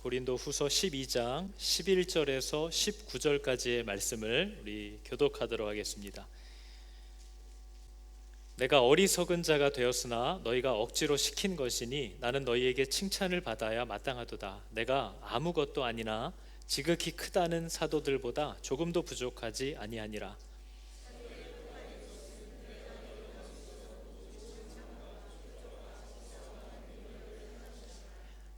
고린도 후서 12장 11절에서 19절까지의 말씀을 우리 교독하도록 하겠습니다. 내가 어리석은 자가 되었으나 너희가 억지로 시킨 것이니 나는 너희에게 칭찬을 받아야 마땅하도다. 내가 아무것도 아니나 지극히 크다는 사도들보다 조금도 부족하지 아니하니라.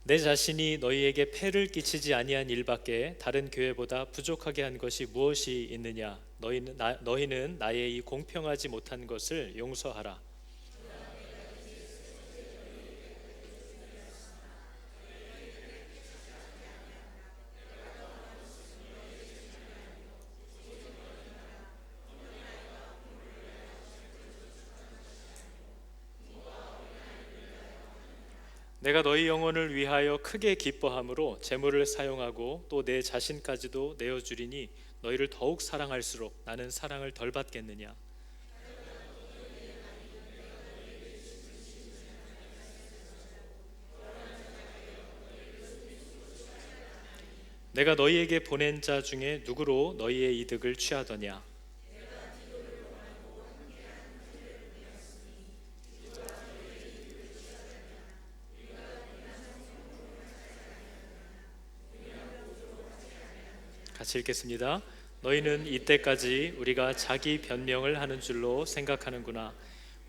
내 자신이 너희에게 폐를 끼치지 아니한 일밖에 다른 교회보다 부족하게 한 것이 무엇이 있느냐? 너희는 나의 이 공평하지 못한 것을 용서하라. 내가 너희 영혼을 위하여 크게 기뻐함으로 재물을 사용하고 또 내 자신까지도 내어주리니 너희를 더욱 사랑할수록 나는 사랑을 덜 받겠느냐? 내가 너희에게 보낸 자 중에 누구로 너희의 이득을 취하더냐? 같이 읽겠습니다. 너희는 이때까지 우리가 자기 변명을 하는 줄로 생각하는구나.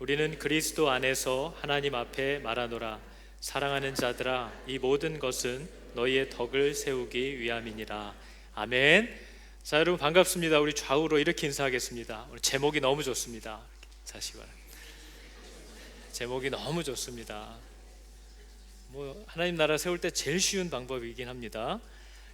우리는 그리스도 안에서 하나님 앞에 말하노라. 사랑하는 자들아, 이 모든 것은 너희의 덕을 세우기 위함이니라. 아멘. 자, 여러분 반갑습니다. 우리 좌우로 이렇게 인사하겠습니다. 오늘 제목이 너무 좋습니다. 제목이 너무 좋습니다. 하나님 나라 세울 때 제일 쉬운 방법이긴 합니다.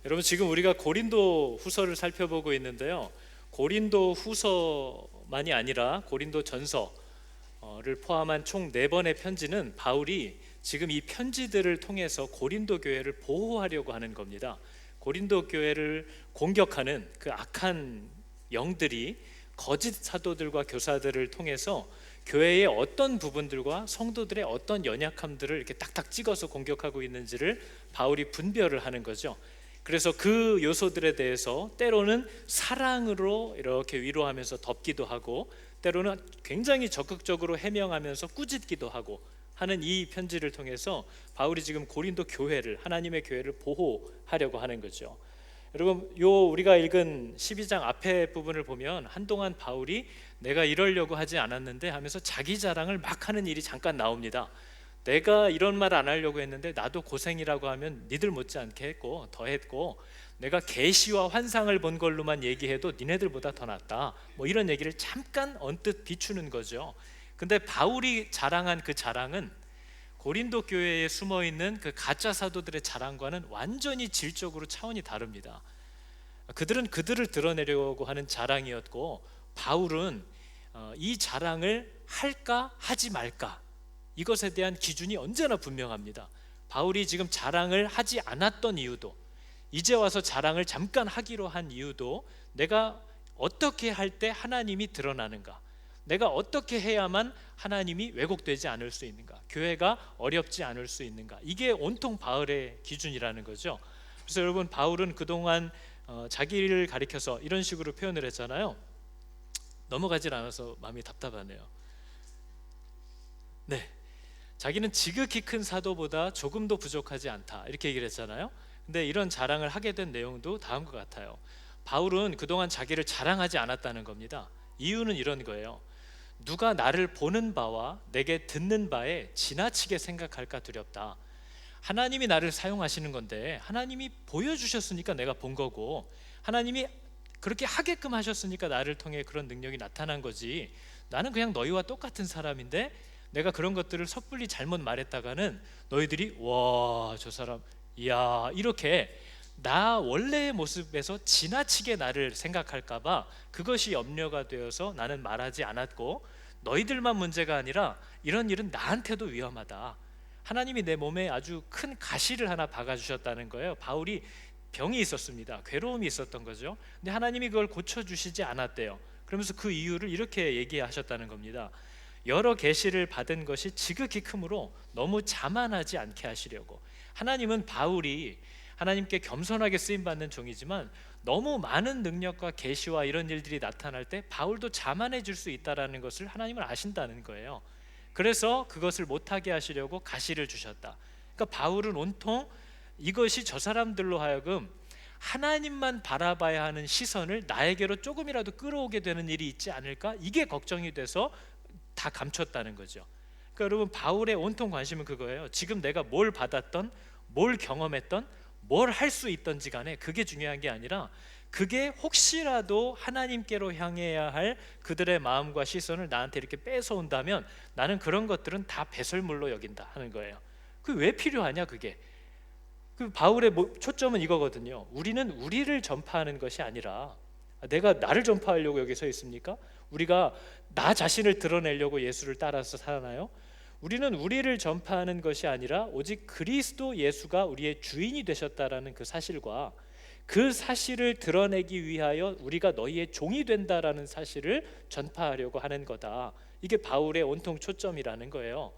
여러분, 지금 우리가 고린도 후서를 살펴보고 있는데요, 고린도 후서만이 아니라 고린도 전서를 포함한 총 4번의 편지는 바울이 지금 이 편지들을 통해서 고린도 교회를 보호하려고 하는 겁니다. 고린도 교회를 공격하는 그 악한 영들이 거짓 사도들과 교사들을 통해서 교회의 어떤 부분들과 성도들의 어떤 연약함들을 이렇게 딱딱 찍어서 공격하고 있는지를 바울이 분별을 하는 거죠. 그래서 그 요소들에 대해서 때로는 사랑으로 이렇게 위로하면서 덮기도 하고, 때로는 굉장히 적극적으로 해명하면서 꾸짖기도 하고 하는 이 편지를 통해서 바울이 지금 고린도 교회를, 하나님의 교회를 보호하려고 하는 거죠. 여러분, 우리가 읽은 12장 앞에 부분을 보면 한동안 바울이 내가 이러려고 하지 않았는데 하면서 자기 자랑을 막 하는 일이 잠깐 나옵니다. 내가 이런 말 안 하려고 했는데 나도 고생이라고 하면 니들 못지않게 했고 더 했고, 내가 계시와 환상을 본 걸로만 얘기해도 니네들보다 더 낫다, 이런 얘기를 잠깐 언뜻 비추는 거죠. 근데 바울이 자랑한 그 자랑은 고린도 교회에 숨어있는 그 가짜 사도들의 자랑과는 완전히 질적으로 차원이 다릅니다. 그들은 그들을 드러내려고 하는 자랑이었고, 바울은 이 자랑을 할까 하지 말까, 이것에 대한 기준이 언제나 분명합니다. 바울이 지금 자랑을 하지 않았던 이유도, 이제 와서 자랑을 잠깐 하기로 한 이유도, 내가 어떻게 할 때 하나님이 드러나는가, 내가 어떻게 해야만 하나님이 왜곡되지 않을 수 있는가, 교회가 어렵지 않을 수 있는가, 이게 온통 바울의 기준이라는 거죠. 그래서 여러분, 바울은 그동안 자기를 가리켜서 이런 식으로 표현을 했잖아요. 넘어가질 않아서 마음이 답답하네요. 네, 자기는 지극히 큰 사도보다 조금도 부족하지 않다, 이렇게 얘기를 했잖아요. 근데 이런 자랑을 하게 된 내용도 다음과 같아요. 바울은 그동안 자기를 자랑하지 않았다는 겁니다. 이유는 이런 거예요. 누가 나를 보는 바와 내게 듣는 바에 지나치게 생각할까 두렵다. 하나님이 나를 사용하시는 건데 하나님이 보여주셨으니까 내가 본 거고, 하나님이 그렇게 하게끔 하셨으니까 나를 통해 그런 능력이 나타난 거지, 나는 그냥 너희와 똑같은 사람인데 내가 그런 것들을 섣불리 잘못 말했다가는 너희들이 와, 저 사람 이야, 이렇게 나 원래의 모습에서 지나치게 나를 생각할까봐 그것이 염려가 되어서 나는 말하지 않았고, 너희들만 문제가 아니라 이런 일은 나한테도 위험하다. 하나님이 내 몸에 아주 큰 가시를 하나 박아주셨다는 거예요. 바울이 병이 있었습니다. 괴로움이 있었던 거죠. 근데 하나님이 그걸 고쳐주시지 않았대요. 그러면서 그 이유를 이렇게 얘기하셨다는 겁니다. 여러 계시를 받은 것이 지극히 크므로 너무 자만하지 않게 하시려고. 하나님은 바울이 하나님께 겸손하게 쓰임 받는 종이지만 너무 많은 능력과 계시와 이런 일들이 나타날 때 바울도 자만해질 수 있다라는 것을 하나님은 아신다는 거예요. 그래서 그것을 못하게 하시려고 가시를 주셨다. 그러니까 바울은 온통 이것이 저 사람들로 하여금 하나님만 바라봐야 하는 시선을 나에게로 조금이라도 끌어오게 되는 일이 있지 않을까, 이게 걱정이 돼서 다 감췄다는 거죠. 그러니까 여러분, 바울의 온통 관심은 그거예요. 지금 내가 뭘 받았던, 뭘 경험했던, 뭘 할 수 있던지 간에 그게 중요한 게 아니라, 그게 혹시라도 하나님께로 향해야 할 그들의 마음과 시선을 나한테 이렇게 뺏어온다면 나는 그런 것들은 다 배설물로 여긴다 하는 거예요. 그게 왜 필요하냐, 그게. 그 바울의 초점은 이거거든요. 우리는 우리를 전파하는 것이 아니라, 내가 나를 전파하려고 여기 서 있습니까? 우리가 나 자신을 드러내려고 예수를 따라서 살아나요? 우리는 우리를 전파하는 것이 아니라 오직 그리스도 예수가 우리의 주인이 되셨다라는 그 사실과 그 사실을 드러내기 위하여 우리가 너희의 종이 된다라는 사실을 전파하려고 하는 거다. 이게 바울의 온통 초점이라는 거예요.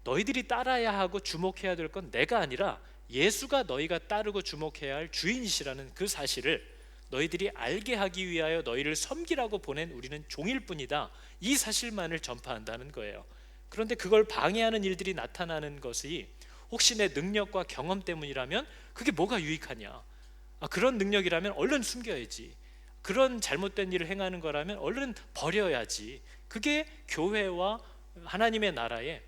너희들이 따라야 하고 주목해야 될 건 내가 아니라 예수가 너희가 따르고 주목해야 할 주인이시라는 그 사실을 너희들이 알게 하기 위하여 너희를 섬기라고 보낸 우리는 종일 뿐이다, 이 사실만을 전파한다는 거예요. 그런데 그걸 방해하는 일들이 나타나는 것이 혹시 내 능력과 경험 때문이라면 그게 뭐가 유익하냐, 그런 능력이라면 얼른 숨겨야지, 그런 잘못된 일을 행하는 거라면 얼른 버려야지, 그게 교회와 하나님의 나라에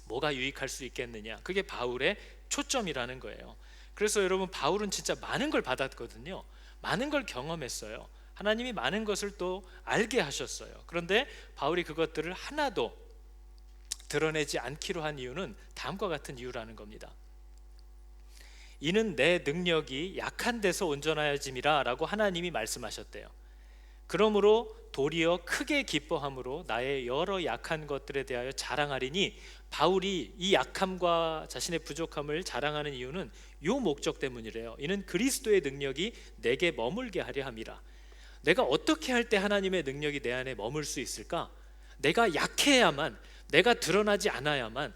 뭐가 유익할 수 있겠느냐, 그게 바울의 초점이라는 거예요. 그래서 여러분, 바울은 진짜 많은 걸 받았거든요. 많은 걸 경험했어요. 하나님이 많은 것을 또 알게 하셨어요. 그런데 바울이 그것들을 하나도 드러내지 않기로 한 이유는 다음과 같은 이유라는 겁니다. 이는 내 능력이 약한 데서 온전하여짐이라 라고 하나님이 말씀하셨대요. 그러므로 도리어 크게 기뻐함으로 나의 여러 약한 것들에 대하여 자랑하리니, 바울이 이 약함과 자신의 부족함을 자랑하는 이유는 이 목적 때문이래요. 이는 그리스도의 능력이 내게 머물게 하려 함이라. 내가 어떻게 할 때 하나님의 능력이 내 안에 머물 수 있을까? 내가 약해야만, 내가 드러나지 않아야만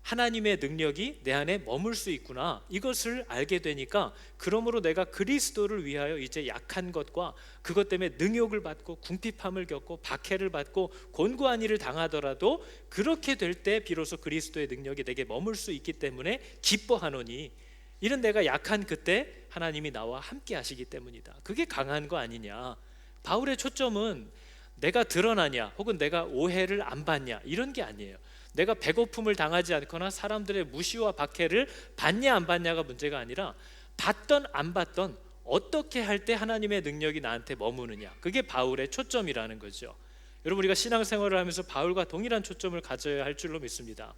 하나님의 능력이 내 안에 머물 수 있구나, 이것을 알게 되니까, 그러므로 내가 그리스도를 위하여 이제 약한 것과 그것 때문에 능욕을 받고 궁핍함을 겪고 박해를 받고 곤고한 일을 당하더라도 그렇게 될 때 비로소 그리스도의 능력이 내게 머물 수 있기 때문에 기뻐하노니, 이는 내가 약한 그때 하나님이 나와 함께 하시기 때문이다. 그게 강한 거 아니냐. 바울의 초점은 내가 드러나냐 혹은 내가 오해를 안 받냐 이런 게 아니에요. 내가 배고픔을 당하지 않거나 사람들의 무시와 박해를 받냐 안 받냐가 문제가 아니라, 받던 안 받던 어떻게 할 때 하나님의 능력이 나한테 머무느냐, 그게 바울의 초점이라는 거죠. 여러분, 우리가 신앙생활을 하면서 바울과 동일한 초점을 가져야 할 줄로 믿습니다.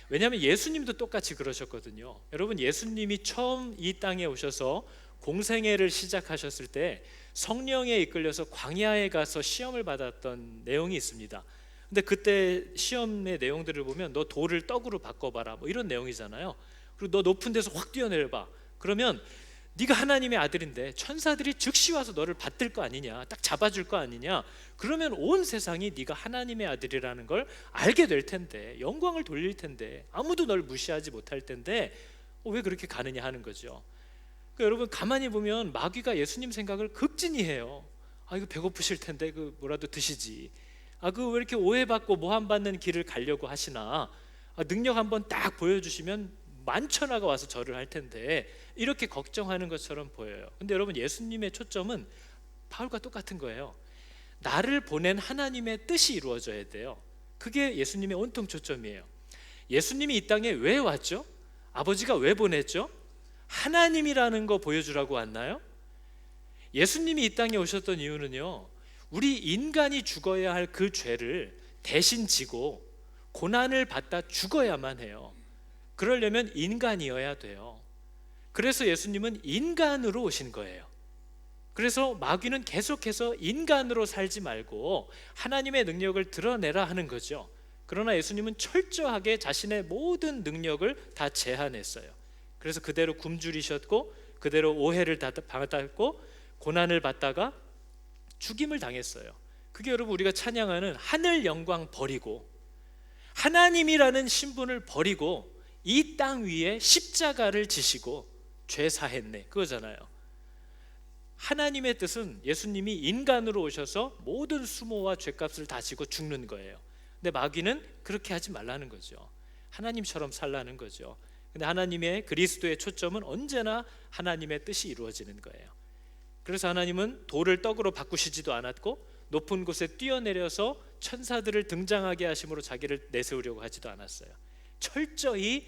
왜냐하면 예수님도 똑같이 그러셨거든요. 여러분, 예수님이 처음 이 땅에 오셔서 공생애를 시작하셨을 때 성령에 이끌려서 광야에 가서 시험을 받았던 내용이 있습니다. 근데 그때 시험의 내용들을 보면 너 돌을 떡으로 바꿔봐라, 뭐 이런 내용이잖아요. 그리고 너 높은 데서 확 뛰어내려봐. 그러면 네가 하나님의 아들인데 천사들이 즉시 와서 너를 받들 거 아니냐, 딱 잡아줄 거 아니냐. 그러면 온 세상이 네가 하나님의 아들이라는 걸 알게 될 텐데, 영광을 돌릴 텐데, 아무도 널 무시하지 못할 텐데 왜 그렇게 가느냐 하는 거죠. 그러니까 여러분, 가만히 보면 마귀가 예수님 생각을 극진히 해요. 이거 배고프실 텐데 그 뭐라도 드시지. 그 왜 이렇게 오해받고 모함받는 길을 가려고 하시나. 능력 한번 딱 보여주시면 만천하가 와서 절을 할 텐데, 이렇게 걱정하는 것처럼 보여요. 근데 여러분, 예수님의 초점은 바울과 똑같은 거예요. 나를 보낸 하나님의 뜻이 이루어져야 돼요. 그게 예수님의 온통 초점이에요. 예수님이 이 땅에 왜 왔죠? 아버지가 왜 보냈죠? 하나님이라는 거 보여주라고 왔나요? 예수님이 이 땅에 오셨던 이유는요, 우리 인간이 죽어야 할 그 죄를 대신 지고 고난을 받다 죽어야만 해요. 그러려면 인간이어야 돼요. 그래서 예수님은 인간으로 오신 거예요. 그래서 마귀는 계속해서 인간으로 살지 말고 하나님의 능력을 드러내라 하는 거죠. 그러나 예수님은 철저하게 자신의 모든 능력을 다 제한했어요. 그래서 그대로 굶주리셨고 그대로 오해를 받았고 고난을 받다가 죽임을 당했어요. 그게 여러분, 우리가 찬양하는 하늘 영광 버리고 하나님이라는 신분을 버리고 이 땅 위에 십자가를 지시고 죄 사했네, 그거잖아요. 하나님의 뜻은 예수님이 인간으로 오셔서 모든 수모와 죄값을 다 지고 죽는 거예요. 근데 마귀는 그렇게 하지 말라는 거죠. 하나님처럼 살라는 거죠. 근데 하나님의 그리스도의 초점은 언제나 하나님의 뜻이 이루어지는 거예요. 그래서 하나님은 돌을 떡으로 바꾸시지도 않았고 높은 곳에 뛰어내려서 천사들을 등장하게 하심으로 자기를 내세우려고 하지도 않았어요. 철저히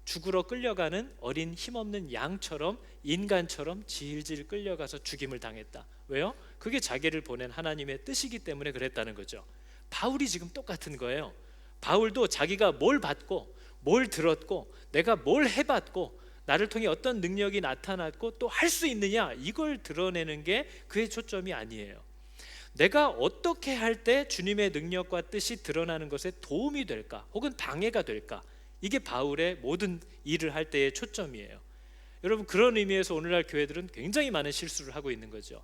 죽으러 끌려가는 어린 힘없는 양처럼, 인간처럼 질질 끌려가서 죽임을 당했다. 왜요? 그게 자기를 보낸 하나님의 뜻이기 때문에 그랬다는 거죠. 바울이 지금 똑같은 거예요. 바울도 자기가 뭘 받고 뭘 들었고 내가 뭘 해봤고 나를 통해 어떤 능력이 나타났고 또 할 수 있느냐, 이걸 드러내는 게 그의 초점이 아니에요. 내가 어떻게 할 때 주님의 능력과 뜻이 드러나는 것에 도움이 될까 혹은 방해가 될까, 이게 바울의 모든 일을 할 때의 초점이에요. 여러분, 그런 의미에서 오늘날 교회들은 굉장히 많은 실수를 하고 있는 거죠.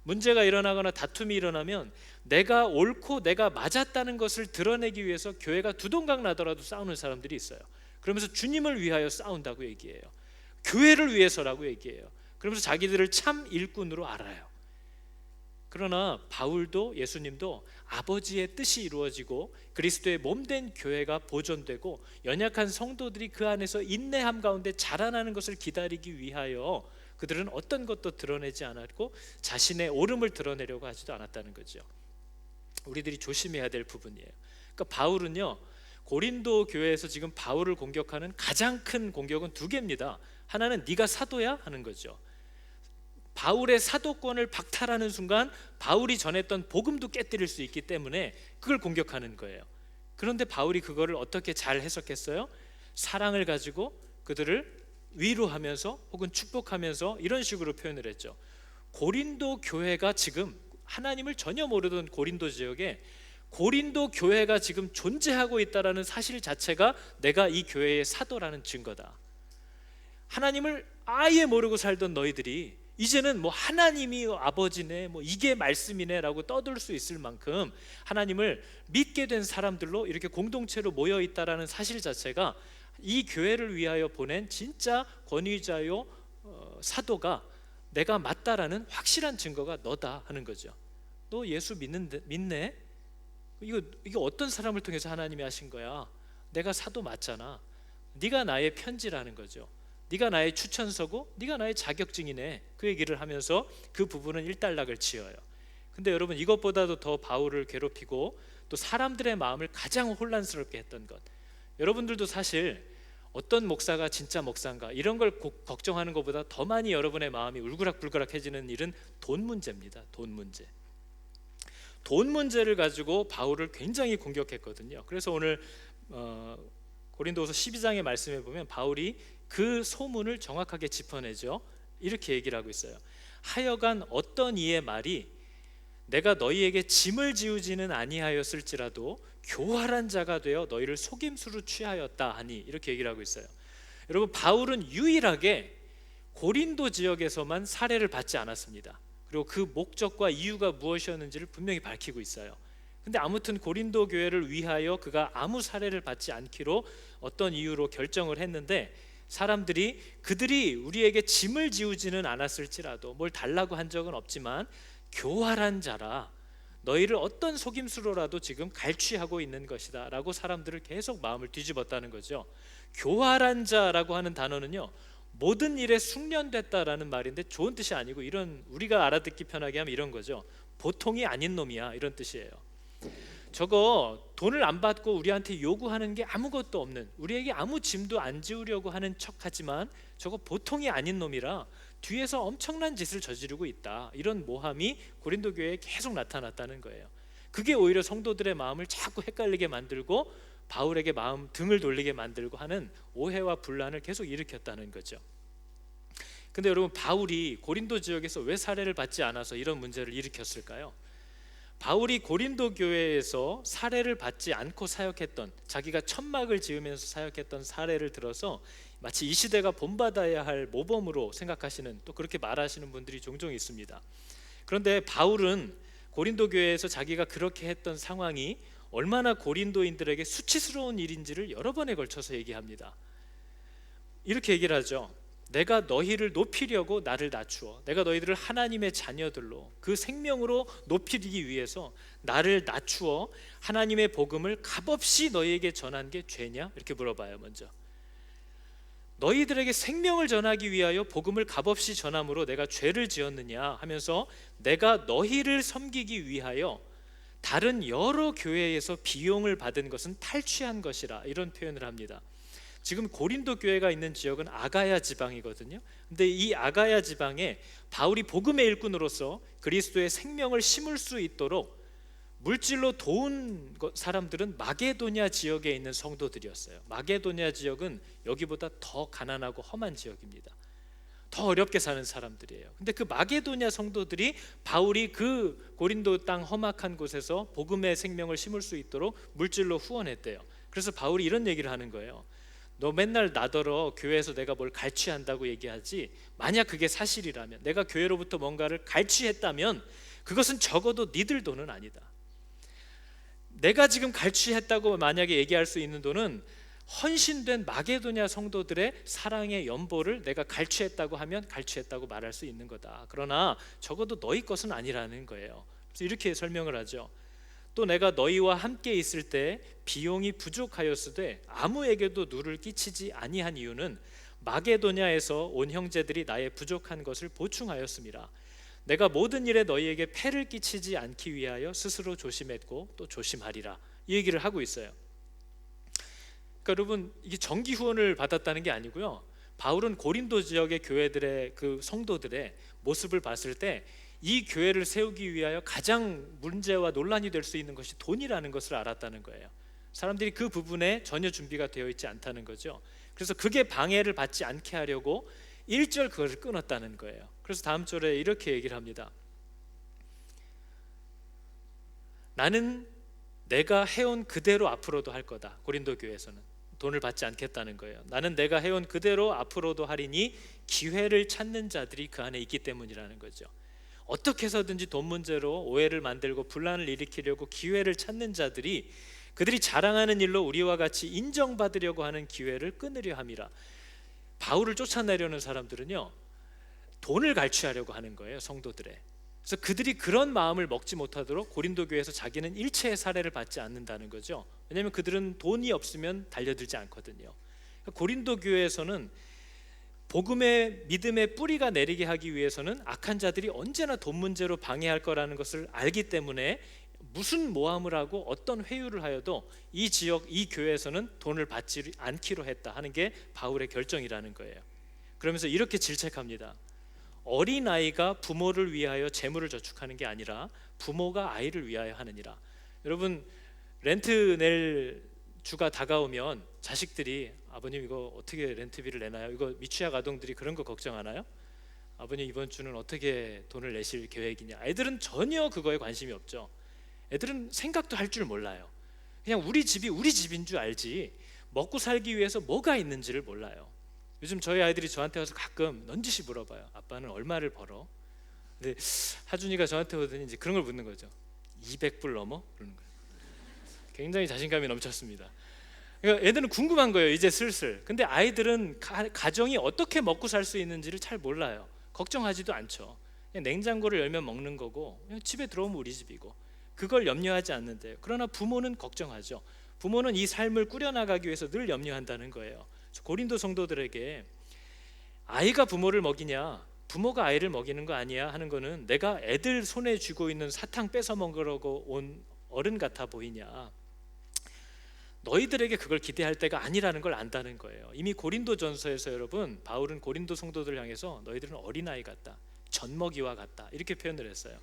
문제가 일어나거나 다툼이 일어나면 내가 옳고 내가 맞았다는 것을 드러내기 위해서 교회가 두동강 나더라도 싸우는 사람들이 있어요. 그러면서 주님을 위하여 싸운다고 얘기해요. 교회를 위해서라고 얘기해요. 그러면서 자기들을 참 일꾼으로 알아요. 그러나 바울도 예수님도 아버지의 뜻이 이루어지고 그리스도의 몸된 교회가 보존되고 연약한 성도들이 그 안에서 인내함 가운데 자라나는 것을 기다리기 위하여 그들은 어떤 것도 드러내지 않았고 자신의 옳음을 드러내려고 하지도 않았다는 거죠. 우리들이 조심해야 될 부분이에요. 그러니까 바울은요, 고린도 교회에서 지금 바울을 공격하는 가장 큰 공격은 두 개입니다. 하나는 네가 사도야 하는 거죠. 바울의 사도권을 박탈하는 순간 바울이 전했던 복음도 깨뜨릴 수 있기 때문에 그걸 공격하는 거예요. 그런데 바울이 그거를 어떻게 잘 해석했어요? 사랑을 가지고 그들을 위로하면서 혹은 축복하면서 이런 식으로 표현을 했죠. 고린도 교회가 지금 하나님을 전혀 모르던 고린도 지역에 고린도 교회가 지금 존재하고 있다는 사실 자체가 내가 이 교회의 사도라는 증거다. 하나님을 아예 모르고 살던 너희들이 이제는 뭐 하나님이 아버지네, 뭐 이게 말씀이네 라고 떠들 수 있을 만큼 하나님을 믿게 된 사람들로 이렇게 공동체로 모여 있다라는 사실 자체가 이 교회를 위하여 보낸 진짜 권위자요 사도가 내가 맞다라는 확실한 증거가 너다 하는 거죠. 너 예수 믿네? 이거 어떤 사람을 통해서 하나님이 하신 거야? 내가 사도 맞잖아. 네가 나의 편지라는 거죠. 네가 나의 추천서고 네가 나의 자격증이네. 그 얘기를 하면서 그 부분은 일단락을 지어요. 근데 여러분, 이것보다도 더 바울을 괴롭히고 또 사람들의 마음을 가장 혼란스럽게 했던 것, 여러분들도 사실 어떤 목사가 진짜 목사인가 이런 걸 걱정하는 것보다 더 많이 여러분의 마음이 울그락불그락해지는 일은 돈 문제입니다. 돈 문제. 돈 문제를 가지고 바울을 굉장히 공격했거든요. 그래서 오늘 고린도후서 12장의 말씀에 보면 바울이 그 소문을 정확하게 짚어내죠. 이렇게 얘기를 하고 있어요. 하여간 어떤 이의 말이 내가 너희에게 짐을 지우지는 아니하였을지라도 교활한 자가 되어 너희를 속임수로 취하였다 하니, 이렇게 얘기를 하고 있어요. 여러분, 바울은 유일하게 고린도 지역에서만 살해를 받지 않았습니다. 그리고 그 목적과 이유가 무엇이었는지를 분명히 밝히고 있어요. 근데 아무튼 고린도 교회를 위하여 그가 아무 살해를 받지 않기로 어떤 이유로 결정을 했는데, 사람들이 그들이 우리에게 짐을 지우지는 않았을지라도 뭘 달라고 한 적은 없지만 교활한 자라 너희를 어떤 속임수로라도 지금 갈취하고 있는 것이다 라고 사람들을 계속 마음을 뒤집었다는 거죠. 교활한 자라고 하는 단어는요, 모든 일에 숙련됐다라는 말인데 좋은 뜻이 아니고, 이런 우리가 알아듣기 편하게 하면 이런 거죠. 보통이 아닌 놈이야, 이런 뜻이에요. 저거 돈을 안 받고 우리한테 요구하는 게 아무것도 없는, 우리에게 아무 짐도 안 지우려고 하는 척하지만 저거 보통이 아닌 놈이라 뒤에서 엄청난 짓을 저지르고 있다, 이런 모함이 고린도 교회에 계속 나타났다는 거예요. 그게 오히려 성도들의 마음을 자꾸 헷갈리게 만들고 바울에게 마음 등을 돌리게 만들고 하는 오해와 분란을 계속 일으켰다는 거죠. 근데 여러분, 바울이 고린도 지역에서 왜 살해를 받지 않아서 이런 문제를 일으켰을까요? 바울이 고린도 교회에서 살해를 받지 않고 사역했던, 자기가 천막을 지으면서 사역했던 사례를 들어서 마치 이 시대가 본받아야 할 모범으로 생각하시는, 또 그렇게 말하시는 분들이 종종 있습니다. 그런데 바울은 고린도 교회에서 자기가 그렇게 했던 상황이 얼마나 고린도인들에게 수치스러운 일인지를 여러 번에 걸쳐서 얘기합니다. 이렇게 얘기를 하죠. 내가 너희를 높이려고 나를 낮추어, 내가 너희들을 하나님의 자녀들로 그 생명으로 높이기 위해서 나를 낮추어 하나님의 복음을 값없이 너희에게 전한 게 죄냐? 이렇게 물어봐요. 먼저 너희들에게 생명을 전하기 위하여 복음을 값없이 전함으로 내가 죄를 지었느냐 하면서 내가 너희를 섬기기 위하여 다른 여러 교회에서 비용을 받은 것은 탈취한 것이라, 이런 표현을 합니다. 지금 고린도 교회가 있는 지역은 아가야 지방이거든요. 근데 이 아가야 지방에 바울이 복음의 일꾼으로서 그리스도의 생명을 심을 수 있도록 물질로 도운 사람들은 마게도냐 지역에 있는 성도들이었어요. 마게도냐 지역은 여기보다 더 가난하고 험한 지역입니다. 더 어렵게 사는 사람들이에요. 근데 그 마게도냐 성도들이 바울이 그 고린도 땅 험악한 곳에서 복음의 생명을 심을 수 있도록 물질로 후원했대요. 그래서 바울이 이런 얘기를 하는 거예요. 너 맨날 나더러 교회에서 내가 뭘 갈취한다고 얘기하지, 만약 그게 사실이라면, 내가 교회로부터 뭔가를 갈취했다면 그것은 적어도 니들 돈은 아니다. 내가 지금 갈취했다고 만약에 얘기할 수 있는 돈은 헌신된 마게도냐 성도들의 사랑의 연보를 내가 갈취했다고 하면 갈취했다고 말할 수 있는 거다. 그러나 적어도 너희 것은 아니라는 거예요. 그래서 이렇게 설명을 하죠. 또 내가 너희와 함께 있을 때 비용이 부족하였으되 아무에게도 누를 끼치지 아니한 이유는 마게도냐에서 온 형제들이 나의 부족한 것을 보충하였음이라. 내가 모든 일에 너희에게 폐를 끼치지 않기 위하여 스스로 조심했고 또 조심하리라, 이 얘기를 하고 있어요. 그러니까 여러분, 이게 정기 후원을 받았다는 게 아니고요, 바울은 고린도 지역의 교회들의 그 성도들의 모습을 봤을 때 이 교회를 세우기 위하여 가장 문제와 논란이 될 수 있는 것이 돈이라는 것을 알았다는 거예요. 사람들이 그 부분에 전혀 준비가 되어 있지 않다는 거죠. 그래서 그게 방해를 받지 않게 하려고 1절 그것을 끊었다는 거예요. 그래서 다음 절에 이렇게 얘기를 합니다. 나는 내가 해온 그대로 앞으로도 할 거다. 고린도 교회에서는 돈을 받지 않겠다는 거예요. 나는 내가 해온 그대로 앞으로도 하리니 기회를 찾는 자들이 그 안에 있기 때문이라는 거죠. 어떻게 해서든지 돈 문제로 오해를 만들고 분란을 일으키려고 기회를 찾는 자들이, 그들이 자랑하는 일로 우리와 같이 인정받으려고 하는 기회를 끊으려 함이라. 바울을 쫓아내려는 사람들은요, 돈을 갈취하려고 하는 거예요, 성도들의. 그래서 그들이 그런 마음을 먹지 못하도록 고린도 교회에서 자기는 일체의 사례를 받지 않는다는 거죠. 왜냐하면 그들은 돈이 없으면 달려들지 않거든요. 고린도 교회에서는 복음의 믿음의 뿌리가 내리게 하기 위해서는 악한 자들이 언제나 돈 문제로 방해할 거라는 것을 알기 때문에 무슨 모함을 하고 어떤 회유를 하여도 이 지역, 이 교회에서는 돈을 받지 않기로 했다 하는 게 바울의 결정이라는 거예요. 그러면서 이렇게 질책합니다. 어린아이가 부모를 위하여 재물을 저축하는 게 아니라 부모가 아이를 위하여 하느니라. 여러분, 렌트 낼 주가 다가오면 자식들이 아버님 이거 어떻게 렌트비를 내나요? 이거 미취학 아동들이 그런 거 걱정하나요? 아버님 이번 주는 어떻게 돈을 내실 계획이냐? 애들은 전혀 그거에 관심이 없죠. 애들은 생각도 할 줄 몰라요. 그냥 우리 집이 우리 집인 줄 알지 먹고 살기 위해서 뭐가 있는지를 몰라요. 요즘 저희 아이들이 저한테 와서 가끔 넌지시 물어봐요. 아빠는 얼마를 벌어? 근데 하준이가 저한테 오더니 이제 그런 걸 묻는 거죠. 200불 넘어? 그러는 거예요. 굉장히 자신감이 넘쳤습니다. 그러니까 애들은 궁금한 거예요, 이제 슬슬. 근데 아이들은 가정이 어떻게 먹고 살 수 있는지를 잘 몰라요. 걱정하지도 않죠. 그냥 냉장고를 열면 먹는 거고, 그냥 집에 들어오면 우리 집이고, 그걸 염려하지 않는데요. 그러나 부모는 걱정하죠. 부모는 이 삶을 꾸려나가기 위해서 늘 염려한다는 거예요. 고린도 성도들에게 아이가 부모를 먹이냐, 부모가 아이를 먹이는 거 아니야 하는 거는 내가 애들 손에 쥐고 있는 사탕 뺏어 먹으려고 온 어른 같아 보이냐, 너희들에게 그걸 기대할 때가 아니라는 걸 안다는 거예요. 이미 고린도전서에서 여러분, 바울은 고린도 성도들을 향해서 너희들은 어린아이 같다, 젖먹이와 같다, 이렇게 표현을 했어요.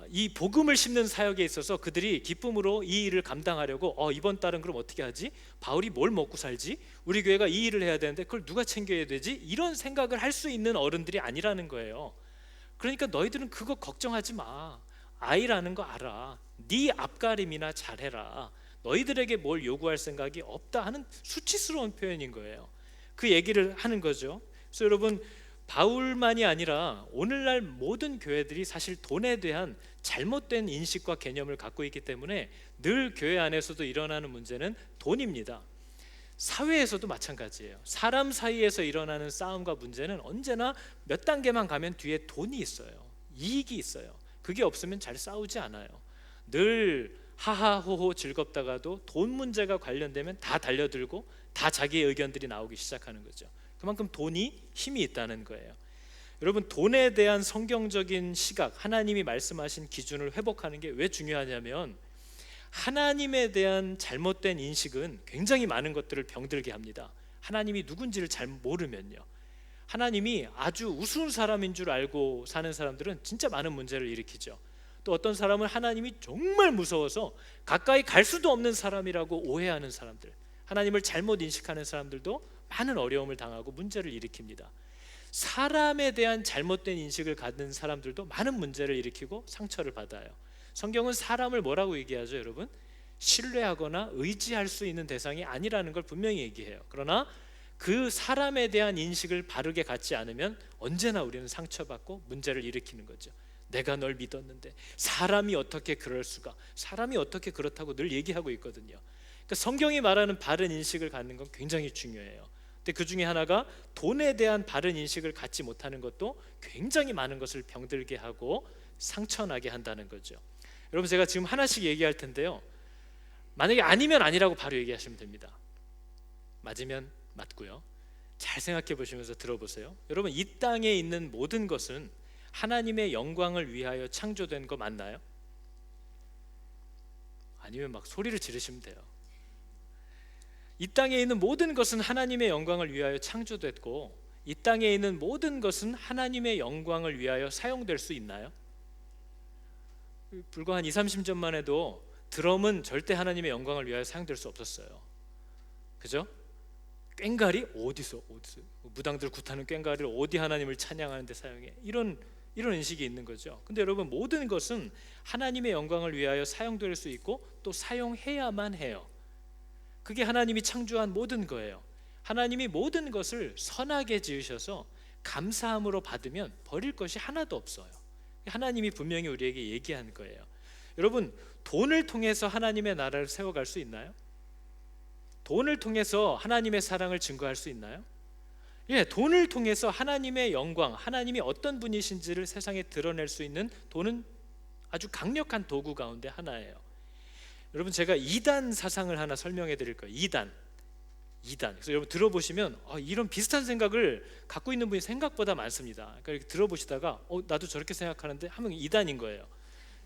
이 복음을 심는 사역에 있어서 그들이 기쁨으로 이 일을 감당하려고 이번 달은 그럼 어떻게 하지? 바울이 뭘 먹고 살지? 우리 교회가 이 일을 해야 되는데 그걸 누가 챙겨야 되지? 이런 생각을 할 수 있는 어른들이 아니라는 거예요. 그러니까 너희들은 그거 걱정하지 마. 아이라는 거 알아. 네 앞가림이나 잘해라. 너희들에게 뭘 요구할 생각이 없다 하는 수치스러운 표현인 거예요. 그 얘기를 하는 거죠. 그래서 여러분, 바울만이 아니라 오늘날 모든 교회들이 사실 돈에 대한 잘못된 인식과 개념을 갖고 있기 때문에 늘 교회 안에서도 일어나는 문제는 돈입니다. 사회에서도 마찬가지예요. 사람 사이에서 일어나는 싸움과 문제는 언제나 몇 단계만 가면 뒤에 돈이 있어요. 이익이 있어요. 그게 없으면 잘 싸우지 않아요. 늘 하하호호 즐겁다가도 돈 문제가 관련되면 다 달려들고 다 자기의 의견들이 나오기 시작하는 거죠. 그만큼 돈이 힘이 있다는 거예요. 여러분, 돈에 대한 성경적인 시각, 하나님이 말씀하신 기준을 회복하는 게 왜 중요하냐면, 하나님에 대한 잘못된 인식은 굉장히 많은 것들을 병들게 합니다. 하나님이 누군지를 잘 모르면요, 하나님이 아주 우스운 사람인 줄 알고 사는 사람들은 진짜 많은 문제를 일으키죠. 또 어떤 사람은 하나님이 정말 무서워서 가까이 갈 수도 없는 사람이라고 오해하는 사람들, 하나님을 잘못 인식하는 사람들도 많은 어려움을 당하고 문제를 일으킵니다. 사람에 대한 잘못된 인식을 갖는 사람들도 많은 문제를 일으키고 상처를 받아요. 성경은 사람을 뭐라고 얘기하죠, 여러분? 신뢰하거나 의지할 수 있는 대상이 아니라는 걸 분명히 얘기해요. 그러나 그 사람에 대한 인식을 바르게 갖지 않으면 언제나 우리는 상처받고 문제를 일으키는 거죠. 내가 널 믿었는데 사람이 어떻게 그럴 수가, 사람이 어떻게 그렇다고 늘 얘기하고 있거든요. 그러니까 성경이 말하는 바른 인식을 갖는 건 굉장히 중요해요. 근데 그 중에 하나가 돈에 대한 바른 인식을 갖지 못하는 것도 굉장히 많은 것을 병들게 하고 상처나게 한다는 거죠. 여러분, 제가 지금 하나씩 얘기할 텐데요, 만약에 아니면 아니라고 바로 얘기하시면 됩니다. 맞으면 맞고요. 잘 생각해 보시면서 들어보세요. 여러분, 이 땅에 있는 모든 것은 하나님의 영광을 위하여 창조된 거 맞나요? 아니면 막 소리를 지르시면 돼요. 이 땅에 있는 모든 것은 하나님의 영광을 위하여 창조됐고, 이 땅에 있는 모든 것은 하나님의 영광을 위하여 사용될 수 있나요? 불과 한 20-30년만 해도 드럼은 절대 하나님의 영광을 위하여 사용될 수 없었어요. 그죠? 꽹과리 어디서 무당들 굿하는 꽹과리를 어디 하나님을 찬양하는 데 사용해? 이런 인식이 있는 거죠. 근데 여러분, 모든 것은 하나님의 영광을 위하여 사용될 수 있고 또 사용해야만 해요. 그게 하나님이 창조한 모든 거예요. 하나님이 모든 것을 선하게 지으셔서 감사함으로 받으면 버릴 것이 하나도 없어요. 하나님이 분명히 우리에게 얘기한 거예요. 여러분, 돈을 통해서 하나님의 나라를 세워갈 수 있나요? 돈을 통해서 하나님의 사랑을 증거할 수 있나요? 예, 돈을 통해서 하나님의 영광, 하나님이 어떤 분이신지를 세상에 드러낼 수 있는 돈은 아주 강력한 도구 가운데 하나예요. 여러분, 제가 이단 사상을 하나 설명해 드릴 거예요. 이단. 그래서 여러분 들어보시면 이런 비슷한 생각을 갖고 있는 분이 생각보다 많습니다. 그러니까 이렇게 들어보시다가 나도 저렇게 생각하는데 하면 이단인 거예요.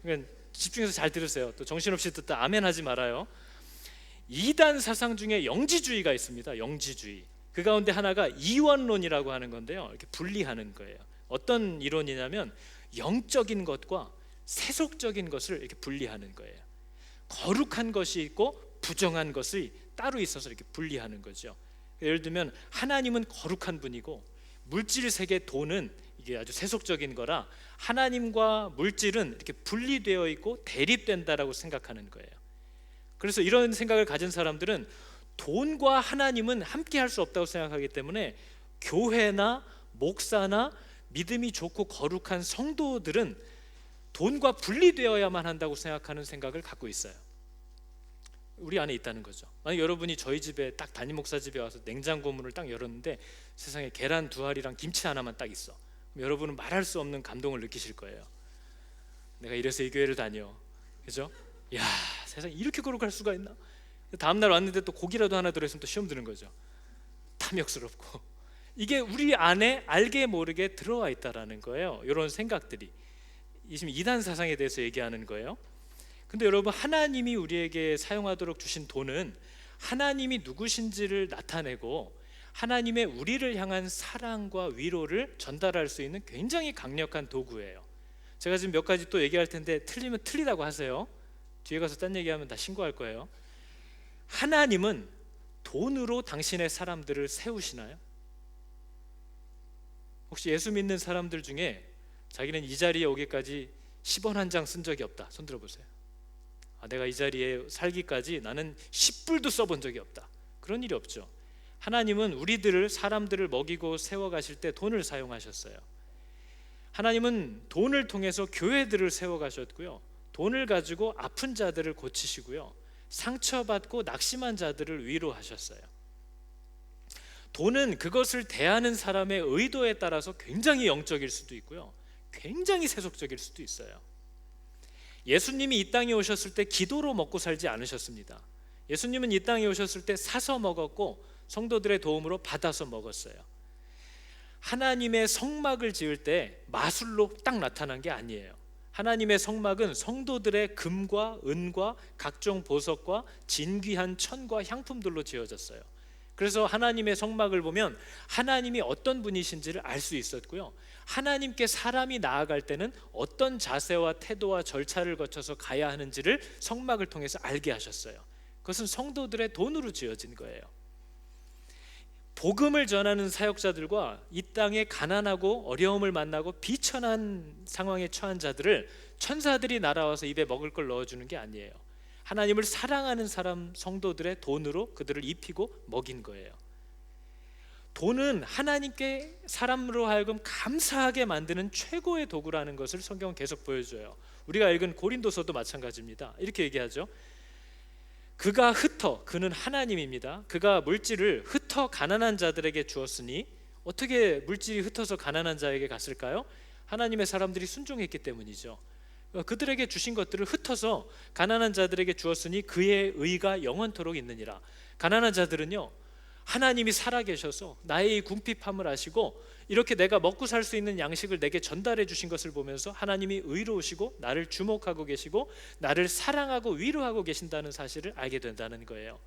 그러니까 집중해서 잘 들으세요. 또 정신없이 듣다 아멘 하지 말아요. 이단 사상 중에 영지주의가 있습니다. 영지주의. 그 가운데 하나가 이원론이라고 하는 건데요, 이렇게 분리하는 거예요. 어떤 이론이냐면 영적인 것과 세속적인 것을 이렇게 분리하는 거예요. 거룩한 것이 있고 부정한 것이 따로 있어서 이렇게 분리하는 거죠. 예를 들면 하나님은 거룩한 분이고 물질 세계 돈은 이게 아주 세속적인 거라 하나님과 물질은 이렇게 분리되어 있고 대립된다라고 생각하는 거예요. 그래서 이런 생각을 가진 사람들은 돈과 하나님은 함께 할 수 없다고 생각하기 때문에 교회나 목사나 믿음이 좋고 거룩한 성도들은 돈과 분리되어야만 한다고 생각하는 생각을 갖고 있어요. 우리 안에 있다는 거죠. 만약 여러분이 저희 집에 딱 담임 목사 집에 와서 냉장고 문을 딱 열었는데 세상에 계란 2알이랑 김치 하나만 딱 있어. 그럼 여러분은 말할 수 없는 감동을 느끼실 거예요. 내가 이래서 이 교회를 다녀, 그죠? 야, 세상에 이렇게 거룩할 수가 있나? 다음날 왔는데 또 고기라도 하나 들어있으면 또 시험 드는 거죠. 탐욕스럽고. 이게 우리 안에 알게 모르게 들어와 있다라는 거예요. 이런 생각들이. 지금 이단 사상에 대해서 얘기하는 거예요. 근데 여러분, 하나님이 우리에게 사용하도록 주신 돈은 하나님이 누구신지를 나타내고 하나님의 우리를 향한 사랑과 위로를 전달할 수 있는 굉장히 강력한 도구예요. 제가 지금 몇 가지 또 얘기할 텐데 틀리면 틀리다고 하세요. 뒤에 가서 딴 얘기하면 다 신고할 거예요. 하나님은 돈으로 당신의 사람들을 세우시나요? 혹시 예수 믿는 사람들 중에 자기는 이 자리에 오기까지 10원 한 장 쓴 적이 없다, 손 들어보세요. 내가 이 자리에 살기까지 나는 10불도 써본 적이 없다, 그런 일이 없죠. 하나님은 우리들을, 사람들을 먹이고 세워가실 때 돈을 사용하셨어요. 하나님은 돈을 통해서 교회들을 세워가셨고요, 돈을 가지고 아픈 자들을 고치시고요, 상처받고 낙심한 자들을 위로하셨어요. 돈은 그것을 대하는 사람의 의도에 따라서 굉장히 영적일 수도 있고요, 굉장히 세속적일 수도 있어요. 예수님이 이 땅에 오셨을 때 기도로 먹고 살지 않으셨습니다. 예수님은 이 땅에 오셨을 때 사서 먹었고 성도들의 도움으로 받아서 먹었어요. 하나님의 성막을 지을 때 마술로 딱 나타난 게 아니에요. 하나님의 성막은 성도들의 금과 은과 각종 보석과 진귀한 천과 향품들로 지어졌어요. 그래서 하나님의 성막을 보면 하나님이 어떤 분이신지를 알 수 있었고요, 하나님께 사람이 나아갈 때는 어떤 자세와 태도와 절차를 거쳐서 가야 하는지를 성막을 통해서 알게 하셨어요. 그것은 성도들의 돈으로 지어진 거예요. 복음을 전하는 사역자들과 이 땅에 가난하고 어려움을 만나고 비천한 상황에 처한 자들을 천사들이 날아와서 입에 먹을 걸 넣어주는 게 아니에요. 하나님을 사랑하는 사람 성도들의 돈으로 그들을 입히고 먹인 거예요. 돈은 하나님께 사람으로 하여금 감사하게 만드는 최고의 도구라는 것을 성경은 계속 보여줘요. 우리가 읽은 고린도서도 마찬가지입니다. 이렇게 얘기하죠. 그가 흩어, 그는 하나님입니다. 그가 물질을 흩어 가난한 자들에게 주었으니, 어떻게 물질이 흩어서 가난한 자에게 갔을까요? 하나님의 사람들이 순종했기 때문이죠. 그들에게 주신 것들을 흩어서 가난한 자들에게 주었으니 그의 의가 영원토록 있느니라. 가난한 자들은요, 하나님이 살아계셔서 나의 이 궁핍함을 아시고 이렇게 내가 먹고 살 수 있는 양식을 내게 전달해 주신 것을 보면서 하나님이 의로우시고 나를 주목하고 계시고 나를 사랑하고 위로하고 계신다는 사실을 알게 된다는 거예요.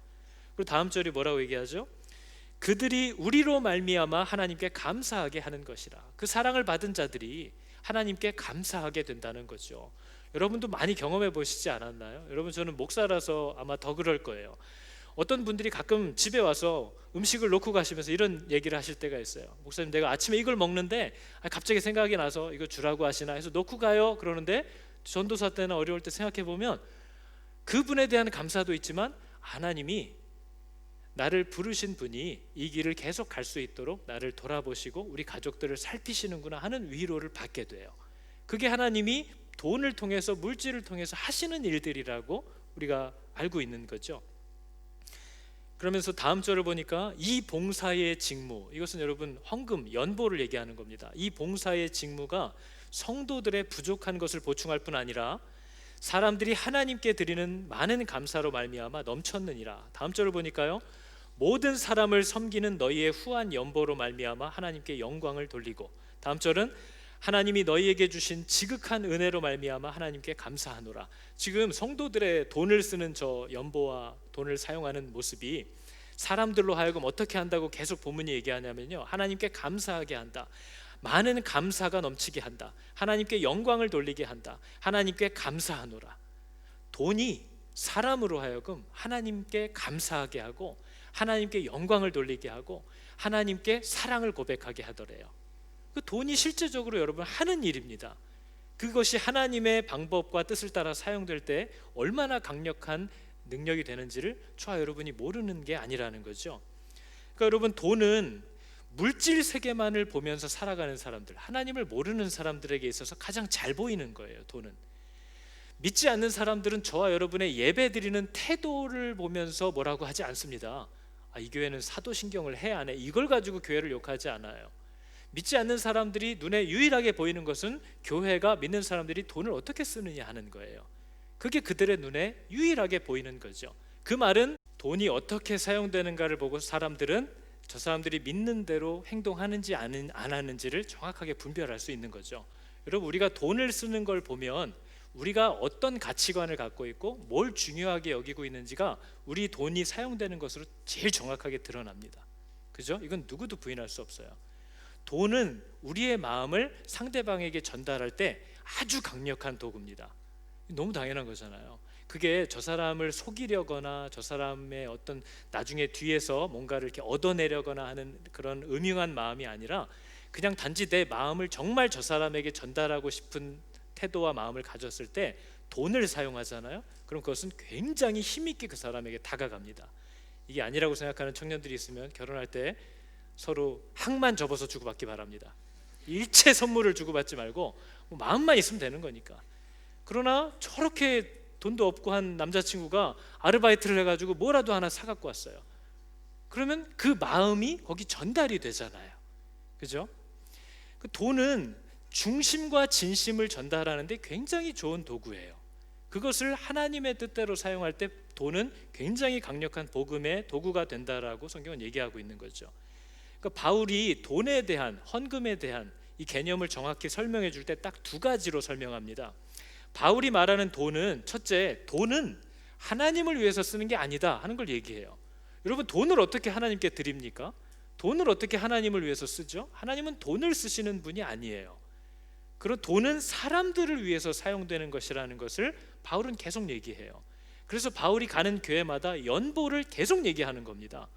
그리고 다음 절이 뭐라고 얘기하죠? 그들이 우리로 말미암아 하나님께 감사하게 하는 것이라. 그 사랑을 받은 자들이 하나님께 감사하게 된다는 거죠. 여러분도 많이 경험해 보시지 않았나요? 여러분, 저는 목사라서 아마 더 그럴 거예요. 어떤 분들이 가끔 집에 와서 음식을 놓고 가시면서 이런 얘기를 하실 때가 있어요. 목사님, 내가 아침에 이걸 먹는데 갑자기 생각이 나서 이거 주라고 하시나 해서 놓고 가요. 그러는데 전도사 때나 어려울 때 생각해 보면 그분에 대한 감사도 있지만 하나님이 나를 부르신 분이 이 길을 계속 갈 수 있도록 나를 돌아보시고 우리 가족들을 살피시는구나 하는 위로를 받게 돼요. 그게 하나님이 돈을 통해서, 물질을 통해서 하시는 일들이라고 우리가 알고 있는 거죠. 그러면서 다음 절을 보니까 이 봉사의 직무, 이것은 여러분 헌금, 연보를 얘기하는 겁니다. 이 봉사의 직무가 성도들의 부족한 것을 보충할 뿐 아니라 사람들이 하나님께 드리는 많은 감사로 말미암아 넘쳤느니라. 다음 절을 보니까요, 모든 사람을 섬기는 너희의 후한 연보로 말미암아 하나님께 영광을 돌리고, 다음 절은 하나님이 너희에게 주신 지극한 은혜로 말미암아 하나님께 감사하노라. 지금 성도들의 돈을 쓰는 저 연보와 돈을 사용하는 모습이 사람들로 하여금 어떻게 한다고 계속 본문이 얘기하냐면요, 하나님께 감사하게 한다, 많은 감사가 넘치게 한다, 하나님께 영광을 돌리게 한다, 하나님께 감사하노라. 돈이 사람으로 하여금 하나님께 감사하게 하고 하나님께 영광을 돌리게 하고 하나님께 사랑을 고백하게 하더래요. 그 돈이 실제적으로 여러분 하는 일입니다. 그것이 하나님의 방법과 뜻을 따라 사용될 때 얼마나 강력한 능력이 되는지를 저와 여러분이 모르는 게 아니라는 거죠. 그러니까 여러분, 돈은 물질 세계만을 보면서 살아가는 사람들, 하나님을 모르는 사람들에게 있어서 가장 잘 보이는 거예요. 돈은 믿지 않는 사람들은 저와 여러분의 예배 드리는 태도를 보면서 뭐라고 하지 않습니다. 이 교회는 사도신경을 해 안 해, 이걸 가지고 교회를 욕하지 않아요. 믿지 않는 사람들이 눈에 유일하게 보이는 것은 교회가 믿는 사람들이 돈을 어떻게 쓰느냐 하는 거예요. 그게 그들의 눈에 유일하게 보이는 거죠. 그 말은 돈이 어떻게 사용되는가를 보고 사람들은 저 사람들이 믿는 대로 행동하는지 안 하는지를 정확하게 분별할 수 있는 거죠. 여러분, 우리가 돈을 쓰는 걸 보면 우리가 어떤 가치관을 갖고 있고 뭘 중요하게 여기고 있는지가 우리 돈이 사용되는 것으로 제일 정확하게 드러납니다. 그죠? 이건 누구도 부인할 수 없어요. 돈은 우리의 마음을 상대방에게 전달할 때 아주 강력한 도구입니다. 너무 당연한 거잖아요. 그게 저 사람을 속이려거나 저 사람의 어떤 나중에 뒤에서 뭔가를 이렇게 얻어내려거나 하는 그런 음흉한 마음이 아니라 그냥 단지 내 마음을 정말 저 사람에게 전달하고 싶은 태도와 마음을 가졌을 때 돈을 사용하잖아요. 그럼 그것은 굉장히 힘있게 그 사람에게 다가갑니다. 이게 아니라고 생각하는 청년들이 있으면 결혼할 때 서로 항만 접어서 주고받기 바랍니다. 일체 선물을 주고받지 말고 마음만 있으면 되는 거니까. 그러나 저렇게 돈도 없고 한 남자친구가 아르바이트를 해가지고 뭐라도 하나 사갖고 왔어요. 그러면 그 마음이 거기 전달이 되잖아요. 그죠? 그 돈은 중심과 진심을 전달하는데 굉장히 좋은 도구예요. 그것을 하나님의 뜻대로 사용할 때 돈은 굉장히 강력한 복음의 도구가 된다라고 성경은 얘기하고 있는 거죠. 그러니까 바울이 돈에 대한, 헌금에 대한 이 개념을 정확히 설명해 줄 때 딱 두 가지로 설명합니다. 바울이 말하는 돈은, 첫째, 돈은 하나님을 위해서 쓰는 게 아니다 하는 걸 얘기해요. 여러분, 돈을 어떻게 하나님께 드립니까? 돈을 어떻게 하나님을 위해서 쓰죠? 하나님은 돈을 쓰시는 분이 아니에요. 그런 돈은 사람들을 위해서 사용되는 것이라는 것을 바울은 계속 얘기해요. 그래서 바울이 가는 교회마다 연보를 계속 얘기하는 겁니다.